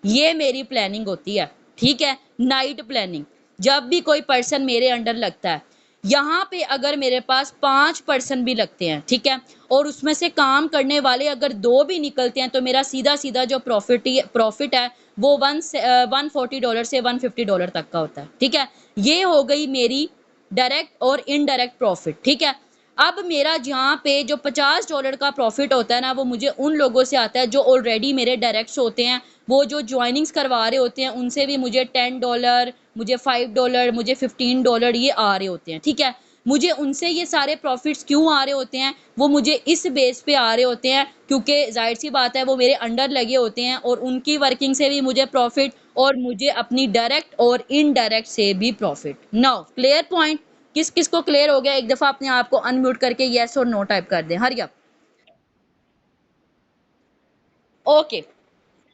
ये मेरी प्लानिंग होती है, ठीक है। नाइट प्लानिंग, जब भी कोई पर्सन मेरे अंडर लगता है, यहाँ पे अगर मेरे पास 5 पर्सन भी लगते हैं, ठीक है, और उसमें से काम करने वाले अगर 2 भी निकलते हैं, तो मेरा सीधा सीधा जो प्रॉफिट है वो $140 से $150 तक का होता है, ठीक है। ये हो गई मेरी डायरेक्ट और इनडायरेक्ट प्रॉफिट, ठीक है। अब मेरा जहाँ पे जो $50 का प्रॉफिट होता है ना, वो मुझे उन लोगों से आता है जो ऑलरेडी मेरे डायरेक्ट्स होते हैं। वो जो ज्वाइनिंग्स करवा रहे होते हैं उनसे भी मुझे $10, मुझे $5, मुझे $15 ये आ रहे होते हैं, ठीक है। मुझे उनसे ये सारे प्रॉफिट्स क्यों आ रहे होते हैं, वो मुझे इस बेस पे आ रहे होते हैं क्योंकि जाहिर सी बात है वो मेरे अंडर लगे होते हैं और उनकी वर्किंग से भी मुझे प्रॉफिट और मुझे अपनी डायरेक्ट और इनडायरेक्ट से भी प्रॉफिट। नाउ क्लियर पॉइंट, किस किस को क्लियर हो गया? एक दफा अपने आप को अनम्यूट करके यस और नो टाइप कर दें, हरी अप। ओके,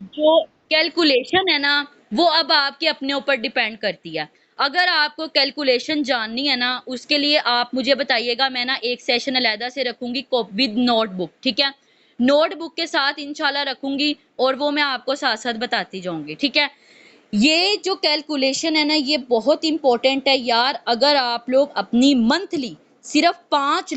जो कैलकुलेशन है ना, वो अब आपके अपने ऊपर डिपेंड करती है। अगर आपको कैलकुलेशन जाननी है ना, उसके लिए आप मुझे बताइएगा, मैं ना एक सेशन अलहदा से रखूंगी विद नोटबुक, ठीक है। नोटबुक के साथ इंशाल्लाह रखूंगी और वो मैं आपको साथ साथ बताती जाऊंगी, ठीक है। ये जो कैलकुलेशन है ना, ये बहुत इंपॉर्टेंट है यार। अगर आप लोग अपनी मंथली सिर्फ 5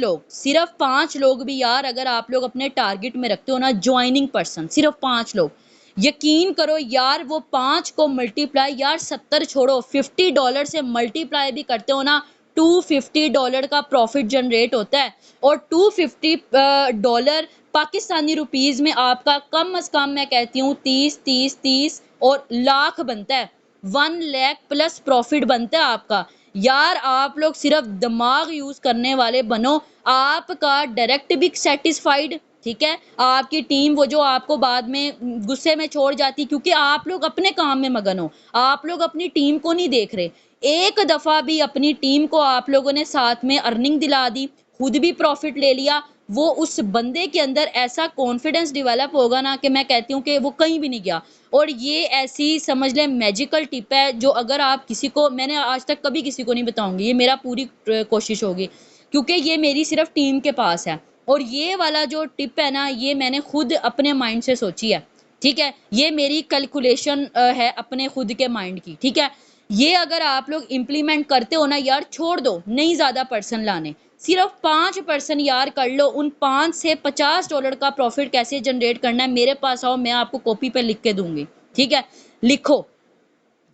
लोग भी यार, अगर आप लोग अपने टारगेट में रखते हो ना ज्वाइनिंग पर्सन, सिर्फ 5 लोग, यकीन करो यार, वो 5 को मल्टीप्लाई यार 70 छोड़ो, $50 से मल्टीप्लाई भी करते हो ना, $250 का प्रॉफिट जनरेट होता है। और $250 पाकिस्तानी रुपीज में आपका कम अज कम मैं कहती हूँ 30 और लाख बनता है। 1 लाख प्लस प्रॉफिट बनता है आपका। यार आप लोग सिर्फ दिमाग यूज करने वाले बनो, आपका डायरेक्ट भी सेटिस्फाइड, ठीक है। आपकी टीम वो जो आपको बाद में गुस्से में छोड़ जाती, क्योंकि आप लोग अपने काम में मगन हो, आप लोग अपनी टीम को नहीं देख रहे। एक दफा भी अपनी टीम को आप लोगों ने साथ में अर्निंग दिला दी, खुद भी प्रॉफिट ले लिया, वो उस बंदे के अंदर ऐसा कॉन्फिडेंस डेवलप होगा ना कि मैं कहती हूँ कि वो कहीं भी नहीं गया। और ये ऐसी समझ लें मैजिकल टिप है जो अगर आप किसी को, मैंने आज तक कभी किसी को नहीं बताऊंगी, ये मेरा पूरी कोशिश होगी, क्योंकि ये मेरी सिर्फ टीम के पास है। और ये वाला जो टिप है ना, ये मैंने खुद अपने माइंड से सोची है, ठीक है। ये मेरी कैलकुलेशन है अपने खुद के माइंड की, ठीक है। ये अगर आप लोग इम्प्लीमेंट करते हो ना यार, छोड़ दो नहीं ज्यादा पर्सन लाने, सिर्फ 5 पर्सन यार कर लो। उन 5 से $50 का प्रॉफिट कैसे जनरेट करना है, मेरे पास आओ, मैं आपको कॉपी पे लिख के दूंगी, ठीक है। लिखो,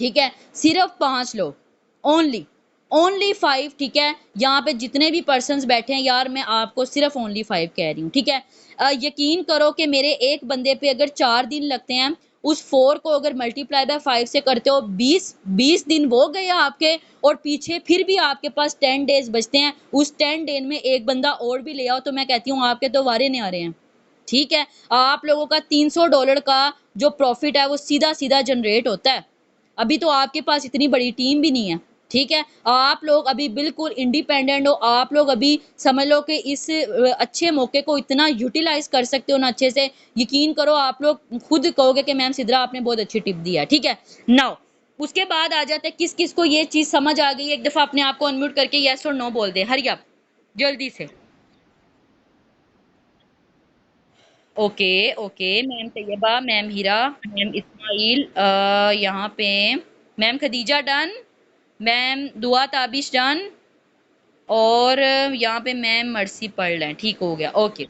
ठीक है। सिर्फ 5 लोग, ओनली ओनली 5, ठीक है। यहाँ पे जितने भी पर्सन बैठे हैं यार, मैं आपको सिर्फ ओनली 5 कह रही हूँ, ठीक है। यकीन करो कि मेरे एक बंदे पे अगर 4 दिन लगते हैं, उस 4 को अगर मल्टीप्लाई बाय 5 से करते हो, 20 दिन वो गए आपके, और पीछे फिर भी आपके पास 10 डेज बचते हैं। उस 10 डे में एक बंदा और भी ले आओ, तो मैं कहती हूँ आपके तो वारे नहीं आ रहे हैं, ठीक है। आप लोगों का $300 का जो प्रॉफिट है वो सीधा सीधा जनरेट होता है। अभी तो आपके पास इतनी बड़ी टीम भी नहीं है, ठीक है, आप लोग अभी बिल्कुल इंडिपेंडेंट हो, आप लोग अभी समझ लो कि इस अच्छे मौके को इतना यूटिलाइज कर सकते हो ना अच्छे से, यकीन करो आप लोग खुद कहोगे कि मैम सिद्रा आपने बहुत अच्छी टिप दी है। ठीक है, नाउ उसके बाद आ जाते हैं किस किस को ये चीज समझ आ गई, एक दफा अपने आप को अनम्यूट करके यस और नो बोल दे, हरी अप जल्दी से। Okay okay, ma'am Tayyaba, ma'am हीरा, मैम इस्माइल, यहाँ पे मैम खदीजा डन, मैम दुआ ताबिश डन, और यहाँ पे मैम मर्सी पढ़ लें, ठीक हो गया, ओके।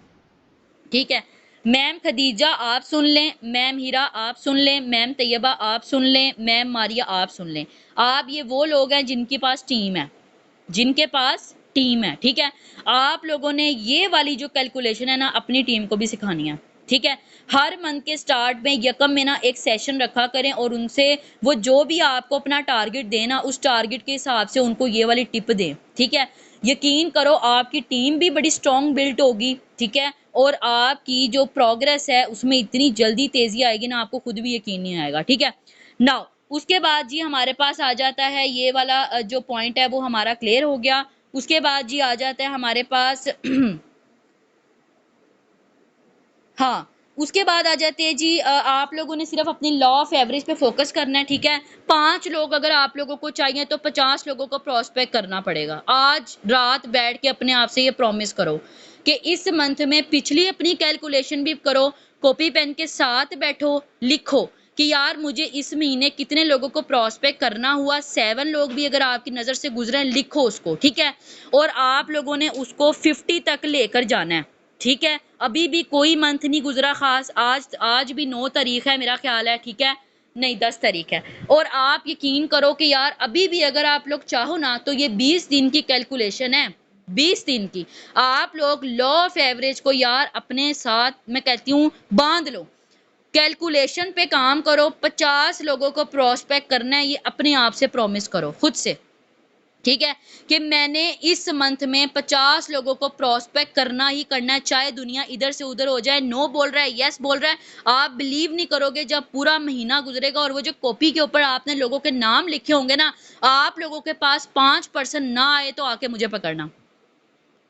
ठीक है, मैम खदीजा आप सुन लें, मैम हीरा आप सुन लें, मैम तैयबा आप सुन लें, मैम मारिया आप सुन लें। आप ये वो लोग हैं जिनके पास टीम है, जिनके पास टीम है। ठीक है, आप लोगों ने ये वाली जो कैलकुलेशन है ना अपनी टीम को भी सिखानी है। ठीक है, हर मंथ के स्टार्ट में यकम में ना एक सेशन रखा करें और उनसे वो जो भी आपको अपना टारगेट देना उस टारगेट के हिसाब से उनको ये वाली टिप दें। ठीक है, यकीन करो आपकी टीम भी बड़ी स्ट्रॉन्ग बिल्ट होगी। ठीक है, और आपकी जो प्रोग्रेस है उसमें इतनी जल्दी तेजी आएगी ना आपको खुद भी यकीन नहीं आएगा। ठीक है, नाउ उसके बाद जी हमारे पास आ जाता है ये वाला जो पॉइंट है वो हमारा क्लियर हो गया। उसके बाद जी आ जाता है हमारे पास हाँ, उसके बाद आ जाते हैं जी आप लोगों ने सिर्फ अपनी लॉ ऑफ एवरेज पे फोकस करना है। ठीक है, 5 लोग अगर आप लोगों को चाहिए तो 50 लोगों को प्रोस्पेक्ट करना पड़ेगा। आज रात बैठ के अपने आप से ये प्रॉमिस करो कि इस मंथ में पिछली अपनी कैलकुलेशन भी करो, कॉपी पेन के साथ बैठो, लिखो कि यार मुझे इस महीने कितने लोगों को प्रोस्पेक्ट करना हुआ। 7 लोग भी अगर आपकी नजर से गुजरे लिखो उसको। ठीक है, और आप लोगों ने उसको 50 तक लेकर जाना है। ठीक है, अभी भी कोई मंथ नहीं गुजरा खास, आज आज भी 9 तारीख है मेरा ख्याल है। ठीक है, नहीं 10 तारीख है, और आप यकीन करो कि यार अभी भी अगर आप लोग चाहो ना तो ये 20 दिन की कैलकुलेशन है, 20 दिन की। आप लोग लॉ ऑफ एवरेज को यार अपने साथ मैं कहती हूँ बांध लो, कैलकुलेशन पे काम करो, 50 लोगों को प्रोस्पेक्ट करना है, ये अपने आप से प्रॉमिस करो खुद से। ठीक है, कि मैंने इस मंथ में 50 लोगों को प्रोस्पेक्ट करना ही करना है, चाहे दुनिया इधर से उधर हो जाए, नो बोल रहा है यस बोल रहा है। आप बिलीव नहीं करोगे जब पूरा महीना गुजरेगा और वो जो कॉपी के ऊपर आपने लोगों के नाम लिखे होंगे ना, आप लोगों के पास 5% ना आए तो आके मुझे पकड़ना।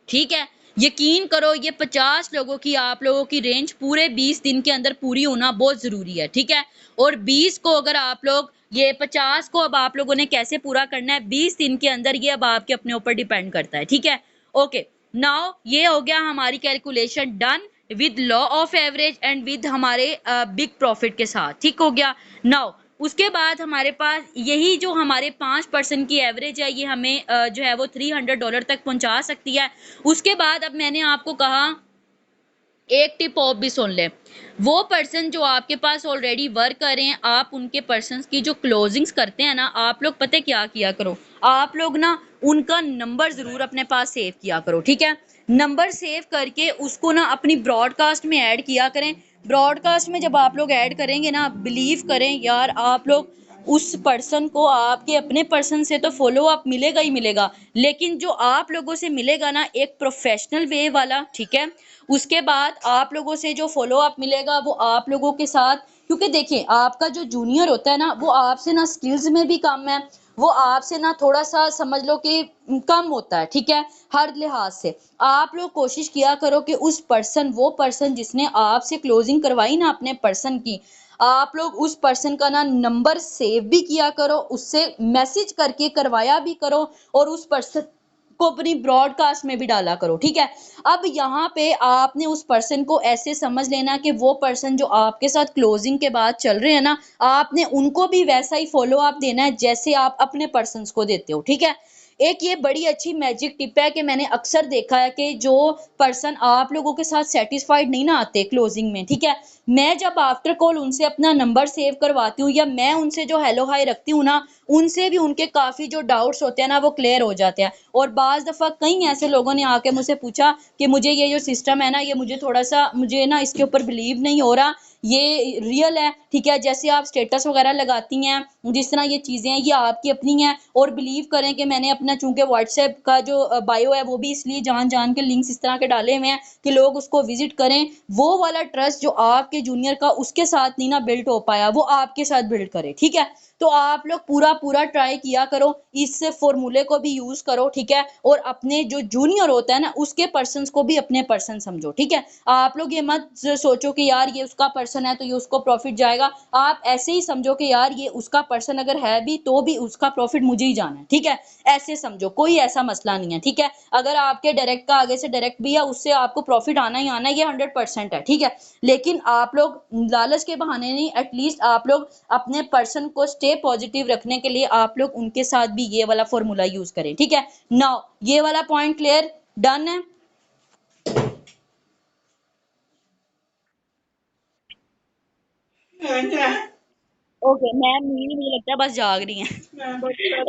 ठीक है, यकीन करो ये 50 लोगों की आप लोगों की रेंज पूरे 20 दिन के अंदर पूरी होना बहुत जरूरी है। ठीक है, और 20 को अगर आप लोग ये 50 को अब आप लोगों ने कैसे पूरा करना है 20 दिन के अंदर, ये अब आपके अपने ऊपर डिपेंड करता है। ठीक है, ओके, नाउ ये हो गया हमारी calculation done with law of average and with हमारे बिग प्रॉफिट के साथ। ठीक हो गया, नाउ उसके बाद हमारे पास यही जो हमारे 5% की एवरेज है ये हमें जो है वो $300 तक पहुंचा सकती है। उसके बाद अब मैंने आपको कहा एक टिप और भी सुन लें, वो पर्सन जो आपके पास ऑलरेडी वर्क कर रहे हैं, आप उनके पर्सन्स की जो क्लोजिंग्स करते हैं ना, आप लोग पता क्या किया करो, आप लोग ना उनका नंबर जरूर अपने पास सेव किया करो। ठीक है, नंबर सेव करके उसको ना अपनी ब्रॉडकास्ट में ऐड किया करें। ब्रॉडकास्ट में जब आप लोग ऐड करेंगे ना, बिलीव करें यार आप लोग उस पर्सन को आपके अपने पर्सन से तो फॉलो अप मिलेगा ही मिलेगा, लेकिन जो आप लोगों से मिलेगा ना एक प्रोफेशनल वे वाला। ठीक है, उसके बाद आप लोगों से जो फॉलो अप मिलेगा वो आप लोगों के साथ, क्योंकि देखिए आपका जो जूनियर होता है ना वो आपसे ना स्किल्स में भी कम है, वो आपसे ना थोड़ा सा समझ लो कि कम होता है। ठीक है, हर लिहाज से आप लोग कोशिश किया करो कि उस पर्सन वो पर्सन जिसने आपसे क्लोजिंग करवाई ना अपने पर्सन की, आप लोग उस पर्सन का ना नंबर सेव भी किया करो, उससे मैसेज करके करवाया भी करो, और उस पर्सन को अपनी ब्रॉडकास्ट में भी डाला करो। ठीक है, अब यहाँ पे आपने उस पर्सन को ऐसे समझ लेना कि वो पर्सन जो आपके साथ क्लोजिंग के बाद चल रहे हैं ना, आपने उनको भी वैसा ही फॉलो अप देना है जैसे आप अपने पर्सन को देते हो। ठीक है, एक ये बड़ी अच्छी मैजिक टिप है कि मैंने अक्सर देखा है कि जो पर्सन आप लोगों के साथ सेटिस्फाइड नहीं ना आते क्लोजिंग में, ठीक है, मैं जब आफ्टर कॉल उनसे अपना नंबर सेव करवाती हूँ या मैं उनसे जो हेलो हाय रखती हूँ ना, उनसे भी उनके काफी जो डाउट्स होते हैं ना वो क्लियर हो जाते हैं। और बाज दफा कई ऐसे लोगों ने आके मुझसे पूछा कि मुझे ये जो सिस्टम है ना ये मुझे थोड़ा सा मुझे ना इसके ऊपर बिलीव नहीं हो रहा, ये रियल है, ठीक है। जैसे आप स्टेटस वगैरह लगाती हैं, जिस तरह ये चीज़ें हैं, ये आपकी अपनी हैं, और बिलीव करें कि मैंने अपना चूँकि व्हाट्सएप का जो बायो है वो भी इसलिए जान-जान के लिंक्स इस तरह के डाले हुए हैं कि लोग उसको विज़िट करें। वो वाला ट्रस्ट जो आपके जूनियर का उसके साथ नहीं ना बिल्ड हो पाया, वो आपके साथ बिल्ड करे, ठीक है। तो आप लोग पूरा-पूरा ट्राई किया करो, इस फ़ॉर्मूले को भी यूज़ करो, ठीक है। और अपने जो जूनियर होता है ना, उसके पर्सन्स को भी अपने पर्सन समझो, ठीक है। आप लोग ये मत सोचो कि यार ये उसका पर्सन है तो ये उसको प्रॉफिट जाएगा। आप ऐसे ही समझो कि यार ये उसका पर्सन अगर है भी तो भी उसका प्रॉफिट मुझे ही जाना है, ठीक है। ऐसे समझो, कोई ऐसा मसला नहीं है, ठीक है। अगर आपके डायरेक्ट का आगे से डायरेक्ट भी है, उससे आपको प्रॉफिट आना ही आना है, ये 100% है, ठीक है। लेकिन आप लोग लालच के बहाने नहीं, एटलीस्ट आप लोग अपने पर्सन को स्टे पॉजिटिव रखने के लिए आप लोग उनके साथ भी ये वाला फॉर्मूला यूज करें, ठीक है। नाउ ये वाला पॉइंट क्लियर, डन है। ओके मैम, मुझे लगता है बस जाग रही हैं।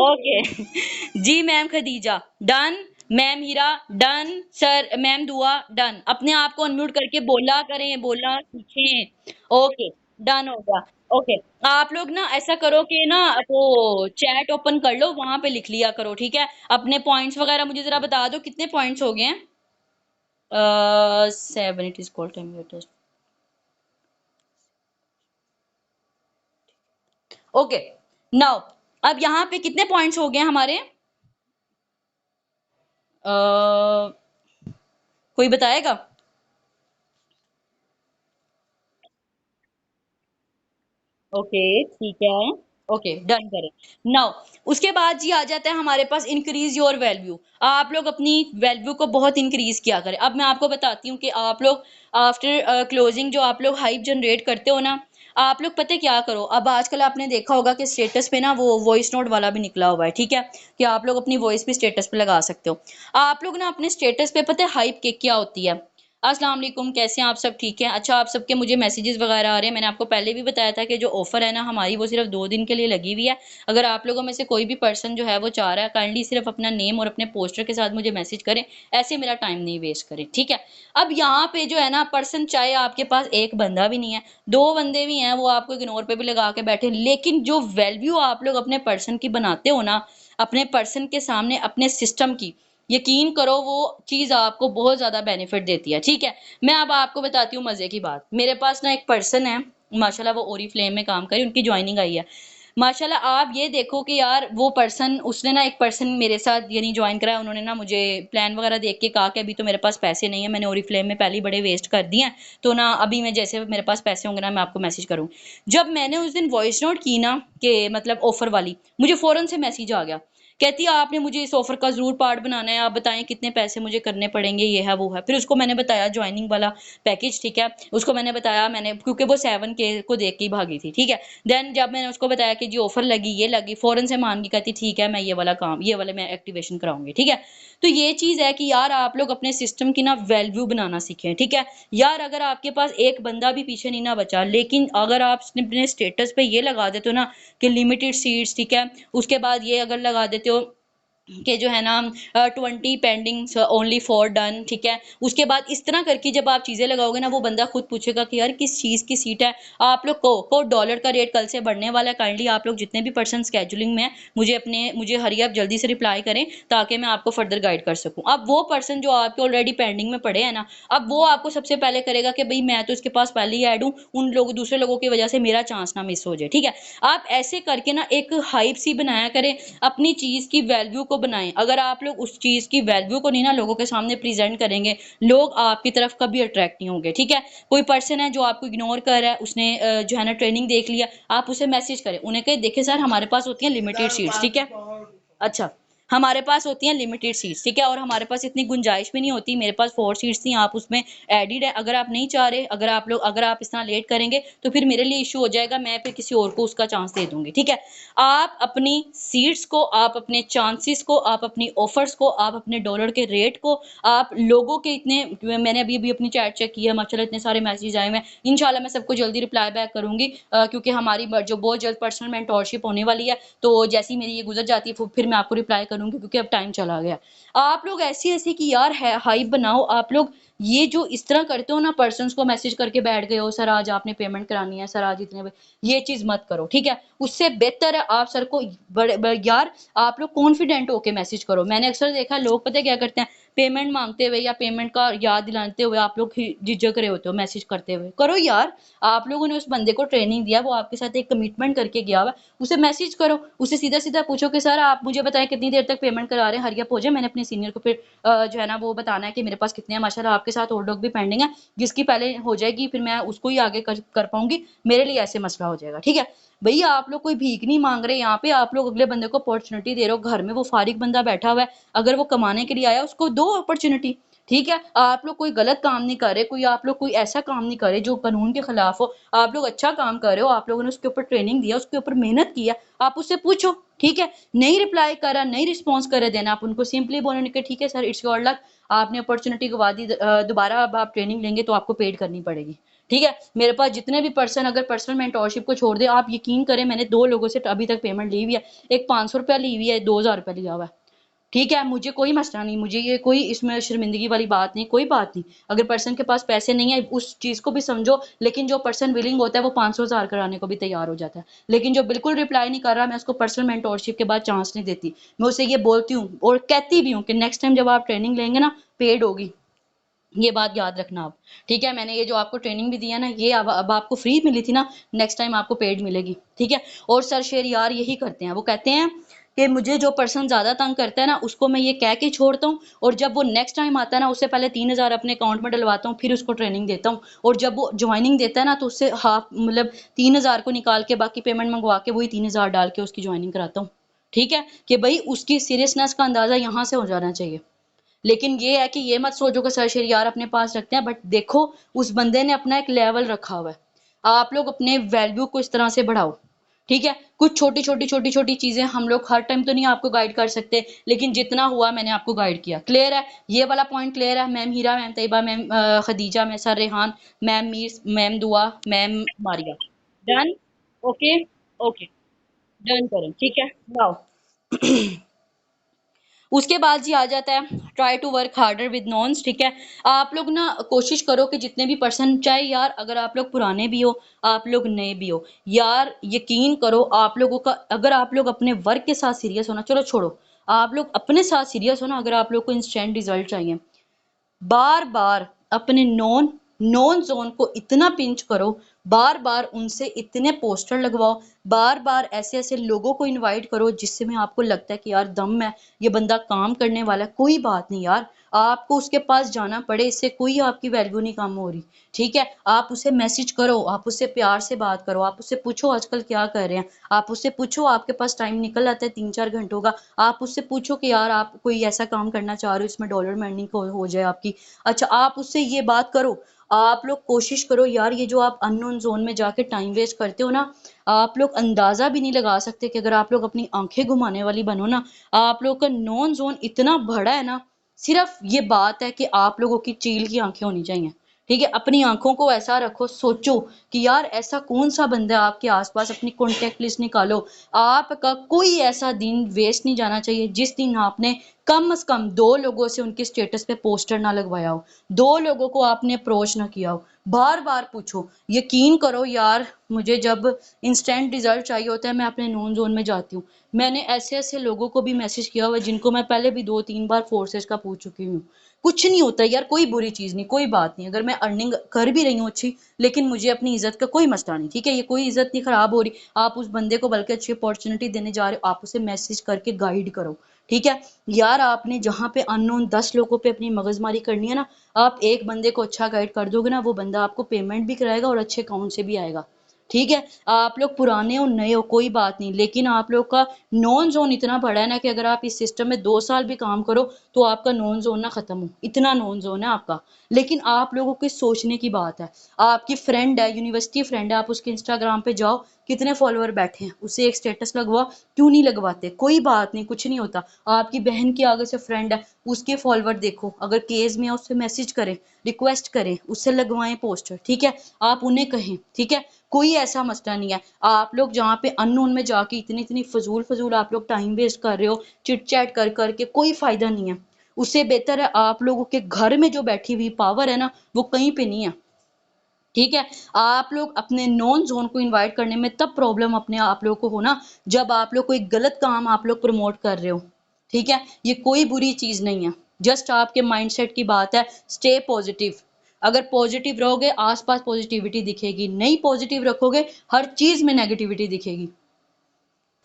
ओके जी मैम खदीजा डन, मैम हीरा डन, सर मैम दुआ डन। अपने आप को अनम्यूट करके बोला करें, बोलना सीखें। ओके डन हो गया। ओके आप लोग ना ऐसा करो कि ना वो चैट ओपन कर लो, वहां पे लिख लिया करो, ठीक है। अपने पॉइंट्स वगैरह मुझे जरा बता दो कितने पॉइंट्स हो गए हैं। 7 it is called time. Okay now अब यहाँ पे कितने पॉइंट्स हो गए हमारे, कोई बताएगा। ओके ठीक है। ओके डन करें। नाउ उसके बाद जी आ जाता है हमारे पास इंक्रीज योर वैल्यू। आप लोग अपनी वैल्यू को बहुत इंक्रीज किया करें। अब मैं आपको बताती हूँ कि आप लोग आफ्टर क्लोजिंग जो आप लोग हाइप जनरेट करते हो ना, आप लोग पता है क्या करो। अब आजकल आपने देखा होगा कि स्टेटस पे ना वो वॉइस नोट वाला भी निकला हुआ है, ठीक है। कि आप लोग अपनी वॉइस भी स्टेटस पे लगा सकते हो। आप लोग ना अपने स्टेटस पे पता है हाइप के क्या होती है। अस्सलाम वालेकुम, कैसे हैं आप सब, ठीक है। अच्छा आप सबके मुझे मैसेजेस वगैरह आ रहे हैं। मैंने आपको पहले भी बताया था कि जो ऑफर है ना हमारी वो सिर्फ 2 दिन के लिए लगी हुई है। अगर आप लोगों में से कोई भी पर्सन जो है वो चाह रहा है, काइंडली सिर्फ अपना नेम और अपने पोस्टर के साथ मुझे मैसेज करें। ऐसे मेरा टाइम नहीं वेस्ट करें, ठीक है। अब यहाँ पे जो है ना पर्सन, चाहे आपके पास एक बंदा भी नहीं है, 2 बंदे भी हैं, वो आपको इग्नोर पे भी लगा के बैठे, लेकिन जो वैल्यू आप लोग अपने पर्सन की बनाते हो ना, अपने पर्सन के सामने अपने सिस्टम की, यकीन करो वो चीज़ आपको बहुत ज़्यादा बेनिफिट देती है, ठीक है। मैं अब आपको बताती हूँ मज़े की बात। मेरे पास ना एक पर्सन है, माशाल्लाह वो ओरीफ्लेम में काम करी, उनकी जॉइनिंग आई है। माशाल्लाह आप ये देखो कि यार वो पर्सन, उसने ना एक पर्सन मेरे साथ यानी जॉइन कराया। उन्होंने ना मुझे प्लान वगैरह देख के कहा कि अभी तो मेरे पास पैसे नहीं है, मैंने ओरीफ्लेम में पहले ही बड़े वेस्ट कर दिए हैं, तो ना अभी मैं जैसे मेरे पास पैसे होंगे ना मैं आपको मैसेज करूँ। जब मैंने उस दिन वॉइस नोट की ना कि मतलब ऑफर वाली, मुझे फ़ौरन से मैसेज आ गया। कहती है आपने मुझे इस ऑफर का ज़रूर पार्ट बनाना है, आप बताएँ कितने पैसे मुझे करने पड़ेंगे, ये है, वो है। फिर उसको मैंने बताया जॉइनिंग वाला पैकेज, ठीक है। उसको मैंने बताया, मैंने क्योंकि वो 7K को देख के ही भागी थी, ठीक है। देन जब मैंने उसको बताया कि जी ऑफर लगी, ये लगी, फ़ौरन से मान गई, कहती ठीक है मैं ये वाला काम, ये वाला मैं एक्टिवेशन कराऊँगी, ठीक है। तो ये चीज़ है कि यार आप लोग अपने सिस्टम की ना वैल्यू बनाना सीखें, ठीक है। यार अगर आपके पास एक बंदा भी पीछे नहीं ना बचा, लेकिन अगर आप अपने स्टेटस पे ये लगा देते हो ना कि लिमिटेड सीट्स, ठीक है। उसके बाद ये अगर लगा देते हो कि जो है ना 20 पेंडिंग ओनली फॉर डन, ठीक है। उसके बाद इस तरह करके जब आप चीज़ें लगाओगे ना, वो बंदा खुद पूछेगा कि यार किस चीज़ की सीट है। आप लोग को डॉलर का रेट कल से बढ़ने वाला है। काइंडली आप लोग जितने भी पर्सन स्केजुलिंग में हैं, मुझे हरी आप जल्दी से रिप्लाई करें ताकि मैं आपको फर्दर गाइड कर सकूँ। अब वो पर्सन जो आपके ऑलरेडी पेंडिंग में पड़े हैं ना, अब वो आपको सबसे पहले करेगा कि भाई मैं तो इसके पास पहले ही ऐड हूँ, उन लोग दूसरे लोगों की वजह से मेरा चांस ना मिस हो जाए, ठीक है। आप ऐसे करके ना एक हाइप सी बनाया करें, अपनी चीज़ की वैल्यू को बनाएं। अगर आप लोग उस चीज़ की वैल्यू को नहीं ना लोगों के सामने प्रेजेंट करेंगे, लोग आपकी तरफ कभी अट्रैक्ट नहीं होंगे, ठीक है। कोई पर्सन है जो आपको इग्नोर कर रहा है, उसने जो है ना ट्रेनिंग देख लिया, आप उसे मैसेज करें, उन्हें कहें देखें सर हमारे पास होती है लिमिटेड सीट्स, ठीक है। अच्छा, हमारे पास होती हैं लिमिटेड सीट्स, ठीक है। और हमारे पास इतनी गुंजाइश भी नहीं होती, मेरे पास 4 सीट्स थी, आप उसमें एडिड है। अगर आप नहीं चाह रहे, अगर आप इस तरह लेट करेंगे तो फिर मेरे लिए इशू हो जाएगा, मैं फिर किसी और को उसका चांस दे दूंगी, ठीक है। आप अपनी सीट्स को, आप अपने चांसेस को, आप अपनी ऑफर्स को, आप अपने डॉलर के रेट को, आप लोगों के इतने, मैंने अभी अभी अपनी चैट चेक की है, माशाल्लाह इतने सारे मैसेज आए हैं। इंशाल्लाह मैं सबको जल्दी रिप्लाई बैक करूंगी, क्योंकि हमारी जो बहुत जल्द पर्सनल मेंटोरशिप होने वाली है, तो जैसी मेरी ये गुजर जाती है फिर मैं आपको रिप्लाई करूंगी क्योंकि अब टाइम चला गया। आप लोग ऐसी ऐसी कि यार है हाइप बनाओ। आप लोग ये जो इस तरह करते हो ना, पर्सन्स को मैसेज करके बैठ गए हो, सर आज आपने पेमेंट करानी है, सर आज ये चीज मत करो, ठीक है। उससे बेहतर है आप सर को यार आप लोग कॉन्फिडेंट होके मैसेज करो। मैंने अक्सर देखा लोग पता है क्या करते हैं, पेमेंट मांगते हुए या पेमेंट का याद दिलाते हुए आप लोग झिझक रहे होते हो मैसेज करते हुए। करो यार, आप लोगों ने उस बंदे को ट्रेनिंग दिया, वो आपके साथ एक कमिटमेंट करके गया हुआ, उसे मैसेज करो, उसे सीधा सीधा पूछो कि सर आप मुझे बताएं कितनी देर तक पेमेंट करा रहे हैं, हरी अप हो जाए। मैंने अपने सीनियर को फिर जो है ना वो बताना है कि मेरे पास कितने हैं, माशाल्लाह आपके साथ और लोग भी पेंडिंग है, जिसकी पहले हो जाएगी फिर मैं उसको ही आगे कर पाऊंगी, मेरे लिए ऐसे मसला हो जाएगा, ठीक है। भैया आप लोग कोई भीख नहीं मांग रहे यहाँ पे, आप लोग अगले बंदे को अपॉर्चुनिटी दे रहे हो। घर में वो फारिग बंदा बैठा हुआ है, अगर वो कमाने के लिए आया उसको दो अपॉर्चुनिटी, ठीक है। आप लोग कोई गलत काम नहीं कर रहे, कोई आप लोग कोई ऐसा काम नहीं कर रहे जो कानून के खिलाफ हो। आप लोग अच्छा काम कर रहे हो, आप लोगों ने उसके ऊपर ट्रेनिंग दिया, उसके ऊपर मेहनत किया, आप उससे पूछो, ठीक है। नहीं रिप्लाई करा, नहीं रिस्पॉन्स करे देना, आप उनको सिंपली बोलोगे कि ठीक है सर इट्स योर लक, आपने अपॉर्चुनिटी गवा दी, दोबारा अब आप ट्रेनिंग लेंगे तो आपको पेड करनी पड़ेगी, ठीक है। मेरे पास जितने भी पर्सन अगर पर्सनल मेंटोरशिप को छोड़ दे, आप यकीन करें मैंने 2 लोगों से अभी तक पेमेंट ली हुई है। एक 500 रुपया ली हुई है, 2000 रुपया लिया हुआ है, ठीक है। मुझे कोई मसला नहीं, मुझे ये कोई इसमें शर्मिंदगी वाली बात नहीं, कोई बात नहीं। अगर पर्सन के पास पैसे नहीं है उस चीज को भी समझो, लेकिन जो पर्सन विलिंग होता है वो 500,000 कराने को भी तैयार हो जाता है। लेकिन जो बिल्कुल रिप्लाई नहीं कर रहा, मैं उसको पर्सनल मेंटोरशिप के बाद चांस नहीं देती। मैं उसे ये बोलती हूँ और कहती भी हूँ कि नेक्स्ट टाइम जब आप ट्रेनिंग लेंगे ना, पेड होगी, ये बात याद रखना आप, ठीक है। मैंने ये जो आपको ट्रेनिंग भी दिया ना, ये अब आपको फ्री मिली थी ना, नेक्स्ट टाइम आपको पेड मिलेगी, ठीक है। और सर शेर यार यही करते हैं, वो कहते हैं कि मुझे जो पर्सन ज्यादा तंग करता है ना उसको मैं ये कह के छोड़ता हूँ, और जब वो नेक्स्ट टाइम आता है ना उससे पहले 3,000 अपने अकाउंट में डलवाता हूँ, फिर उसको ट्रेनिंग देता हूँ। और जब वो ज्वाइनिंग देता है ना तो उससे हाफ मतलब 3,000 को निकाल के बाकी पेमेंट मंगवा के वही 3,000 डाल के उसकी ज्वाइनिंग कराता हूँ, ठीक है। कि भाई उसकी सीरियसनेस का अंदाजा यहाँ से हो जाना चाहिए। लेकिन ये है कि ये मत सोचो कि सर यार अपने पास रखते हैं, बट देखो उस बंदे ने अपना एक लेवल रखा हुआ है, आप लोग अपने वैल्यू को इस तरह से बढ़ाओ, ठीक है। कुछ छोटी छोटी छोटी छोटी चीजें हम लोग हर टाइम तो नहीं आपको गाइड कर सकते, लेकिन जितना हुआ मैंने आपको गाइड किया। क्लियर है, ये वाला पॉइंट क्लियर है। मैम हीरा, ma'am Tayyaba, ma'am Khadija, ma'am sir Rehan, ma'am Mir, ma'am Dua, ma'am Maria, done. Okay, okay, done करें, ठीक है, वाओ। उसके बाद जी आ जाता है try to work harder with nouns, ठीक है। आप लोग ना कोशिश करो कि जितने भी पर्सन, चाहे यार अगर आप लोग पुराने भी हो, आप लोग नए भी हो, यार यकीन करो आप लोगों का, अगर आप लोग अपने वर्क के साथ सीरियस होना, चलो छोड़ो, आप लोग अपने साथ सीरियस हो ना, अगर आप लोग को इंस्टेंट रिजल्ट चाहिए, बार बार अपने नॉन नॉन जोन को इतना पिंच करो, बार बार उनसे इतने पोस्टर लगवाओ, बार बार ऐसे ऐसे लोगों को इनवाइट करो जिससे में आपको लगता है कि यार दम है, ये बंदा काम करने वाला है। कोई बात नहीं यार, आपको उसके पास जाना पड़े इससे कोई आपकी वैल्यू नहीं कम हो रही, ठीक है। आप उसे मैसेज करो, आप उससे प्यार से बात करो, आप उससे पूछो आजकल क्या कर रहे हैं, आप उससे पूछो, आपके पास टाइम निकल आता है 3-4 घंटों का, आप उससे पूछो कि यार आप कोई ऐसा काम करना चाह रहे हो इसमें डॉलर में अर्निंग हो जाए आपकी। अच्छा आप उससे ये बात करो। आप लोग कोशिश करो यार, ये जो आप अननोन जोन में जाके टाइम वेस्ट करते हो ना, आप लोग अंदाजा भी नहीं लगा सकते कि अगर आप लोग अपनी आंखें घुमाने वाली बनो ना, आप लोग का नॉन जोन इतना बड़ा है ना। सिर्फ ये बात है कि आप लोगों की चील की आंखें होनी चाहिए, ठीक है। अपनी आंखों को ऐसा रखो, सोचो कि यार ऐसा कौन सा बंदा है आपके आसपास, अपनी कॉन्टेक्ट लिस्ट निकालो। आपका कोई ऐसा दिन वेस्ट नहीं जाना चाहिए जिस दिन आपने कम से कम 2 लोगों से उनके स्टेटस पे पोस्टर ना लगवाया हो, 2 लोगों को आपने अप्रोच ना किया हो। बार बार पूछो, यकीन करो यार, मुझे जब इंस्टेंट रिजल्ट चाहिए होता है मैं अपने नोन जोन में जाती हूँ। मैंने ऐसे ऐसे लोगों को भी मैसेज किया हुआ है जिनको मैं पहले भी 2-3 बार फोर्सेज का पूछ चुकी हूँ। कुछ नहीं होता यार, कोई बुरी चीज नहीं, कोई बात नहीं, अगर मैं अर्निंग कर भी रही हूँ अच्छी, लेकिन मुझे अपनी इज्जत का कोई मसला नहीं, ठीक है। ये कोई इज्जत नहीं खराब हो रही, आप उस बंदे को बल्कि अच्छी अपॉर्चुनिटी देने जा रहे हो, आप उसे मैसेज करके गाइड करो, ठीक है। यार आपने जहाँ पे अननोन 10 लोगों पे अपनी मगजमारी करनी है ना, आप एक बंदे को अच्छा गाइड कर दोगे ना, वो बंदा आपको पेमेंट भी कराएगा और अच्छे अकाउंट से भी आएगा, ठीक है। आप लोग पुराने हो नए हो कोई बात नहीं, लेकिन आप लोग का नॉन जोन इतना बड़ा है ना कि अगर आप इस सिस्टम में 2 साल भी काम करो तो आपका नॉन जोन ना खत्म हो, इतना नॉन जोन है आपका। लेकिन आप लोगों के सोचने की बात है, आपकी फ्रेंड है, यूनिवर्सिटी फ्रेंड है, आप उसके इंस्टाग्राम पे जाओ, कितने फॉलोअर बैठे हैं, उससे एक स्टेटस लगवा, क्यों नहीं लगवाते? कोई बात नहीं, कुछ नहीं होता। आपकी बहन की आगे से फ्रेंड है, उसके फॉलोअर देखो, अगर केस में है उससे मैसेज करें, रिक्वेस्ट करें, उससे लगवाएं पोस्टर, ठीक है? आप उन्हें कहें, ठीक है? कोई ऐसा मसला नहीं है। आप लोग जहाँ पे अननोन में जाके इतनी इतनी फजूल फजूल आप लोग टाइम वेस्ट कर रहे हो, चिट चैट कर करके, कोई फायदा नहीं है। उससे बेहतर है आप लोगों के घर में जो बैठी हुई पावर है ना, वो कहीं पे नहीं है, ठीक है? आप लोग अपने नॉन जोन को इनवाइट करने में तब प्रॉब्लम अपने आप लोगों को हो ना, जब आप लोग कोई गलत काम आप लोग प्रमोट कर रहे हो, ठीक है? ये कोई बुरी चीज नहीं है, जस्ट आपके माइंडसेट की बात है। Stay positive. अगर पॉजिटिव रहोगे आसपास पॉजिटिविटी दिखेगी, नहीं पॉजिटिव रखोगे हर चीज में नेगेटिविटी दिखेगी,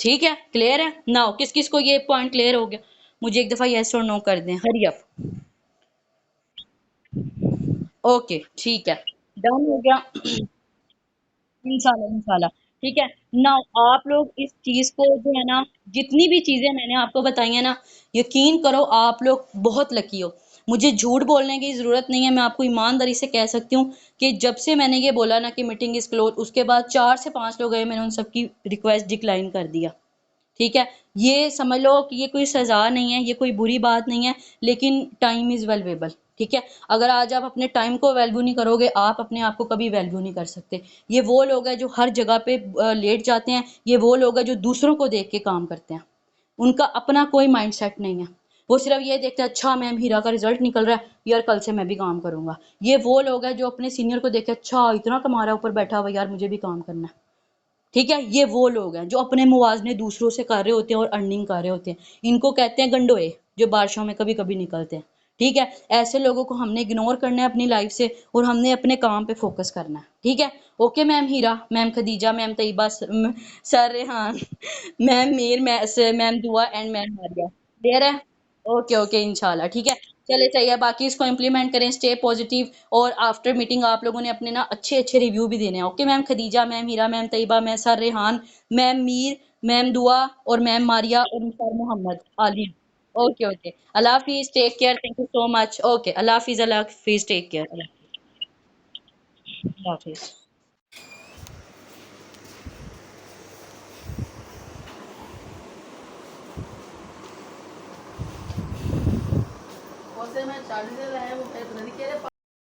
ठीक है? क्लियर है? नाउ किस किस को ये पॉइंट क्लियर हो गया? मुझे एक दफा यस और नो कर दें, हरी अप। ओके, ठीक है, डन हो गया। इंशाल्लाह इंशाल्लाह, ठीक है। नाउ आप लोग इस चीज को जो है ना, जितनी भी चीजें मैंने आपको बताई है ना, यकीन करो आप लोग बहुत लकी हो। मुझे झूठ बोलने की जरूरत नहीं है, मैं आपको ईमानदारी से कह सकती हूँ कि जब से मैंने ये बोला ना कि मीटिंग इज क्लोज, उसके बाद 4 से 5 लोग गए, मैंने उन सबकी रिक्वेस्ट डिक्लाइन कर दिया, ठीक है? ये समझ लो कि ये कोई सजा नहीं है, ये कोई बुरी बात नहीं है, लेकिन टाइम इज वैल्यूएबल, ठीक है? अगर आज आप अपने टाइम को वैल्यू नहीं करोगे, आप अपने आप को कभी वैल्यू नहीं कर सकते। ये वो लोग हैं जो हर जगह पे लेट जाते हैं, ये वो लोग हैं जो दूसरों को देख के काम करते हैं, उनका अपना कोई माइंडसेट नहीं है। वो सिर्फ ये देखते हैं, अच्छा मैम हीरा का रिजल्ट निकल रहा है, यार कल से मैं भी काम करूंगा। ये वो लोग हैं जो अपने सीनियर को देख के, अच्छा इतना कमा रहा है ऊपर बैठा हुआ, यार मुझे भी काम करना है, ठीक है? ये वो लोग हैं जो अपने मुवाजने दूसरों से कर रहे होते हैं और अर्निंग कर रहे होते हैं। इनको कहते हैं गंडोए, जो बारिशों में कभी कभी निकलते हैं, ठीक है? ऐसे लोगों को हमने इग्नोर करना है अपनी लाइफ से, और हमने अपने काम पे फोकस करना है, ठीक है? Okay ma'am Heera, ma'am Khadija, ma'am Tayyaba, sir Rehan, ma'am Mir, ma'am Dua and ma'am Maria, clear है? ओके ओके, इंशाल्लाह, ठीक है। चले सही है, बाकी इसको इम्प्लीमेंट करें, स्टे पॉजिटिव। और आफ्टर मीटिंग आप लोगों ने अपने ना अच्छे अच्छे रिव्यू भी देने हैं, ओके मैम खदीजा, मैम हीरा, मैम तैयबा, मैं sir Rehan, ma'am Mir, ma'am Dua, और मैम मारिया, और sir Mohammad Ali. Okay okay, अल्लाह हाफिज, take care, thank you so much. Okay, अल्लाह हाफिज, अल्लाह हाफिज, टेक केयर, अल्लाह हाफिज।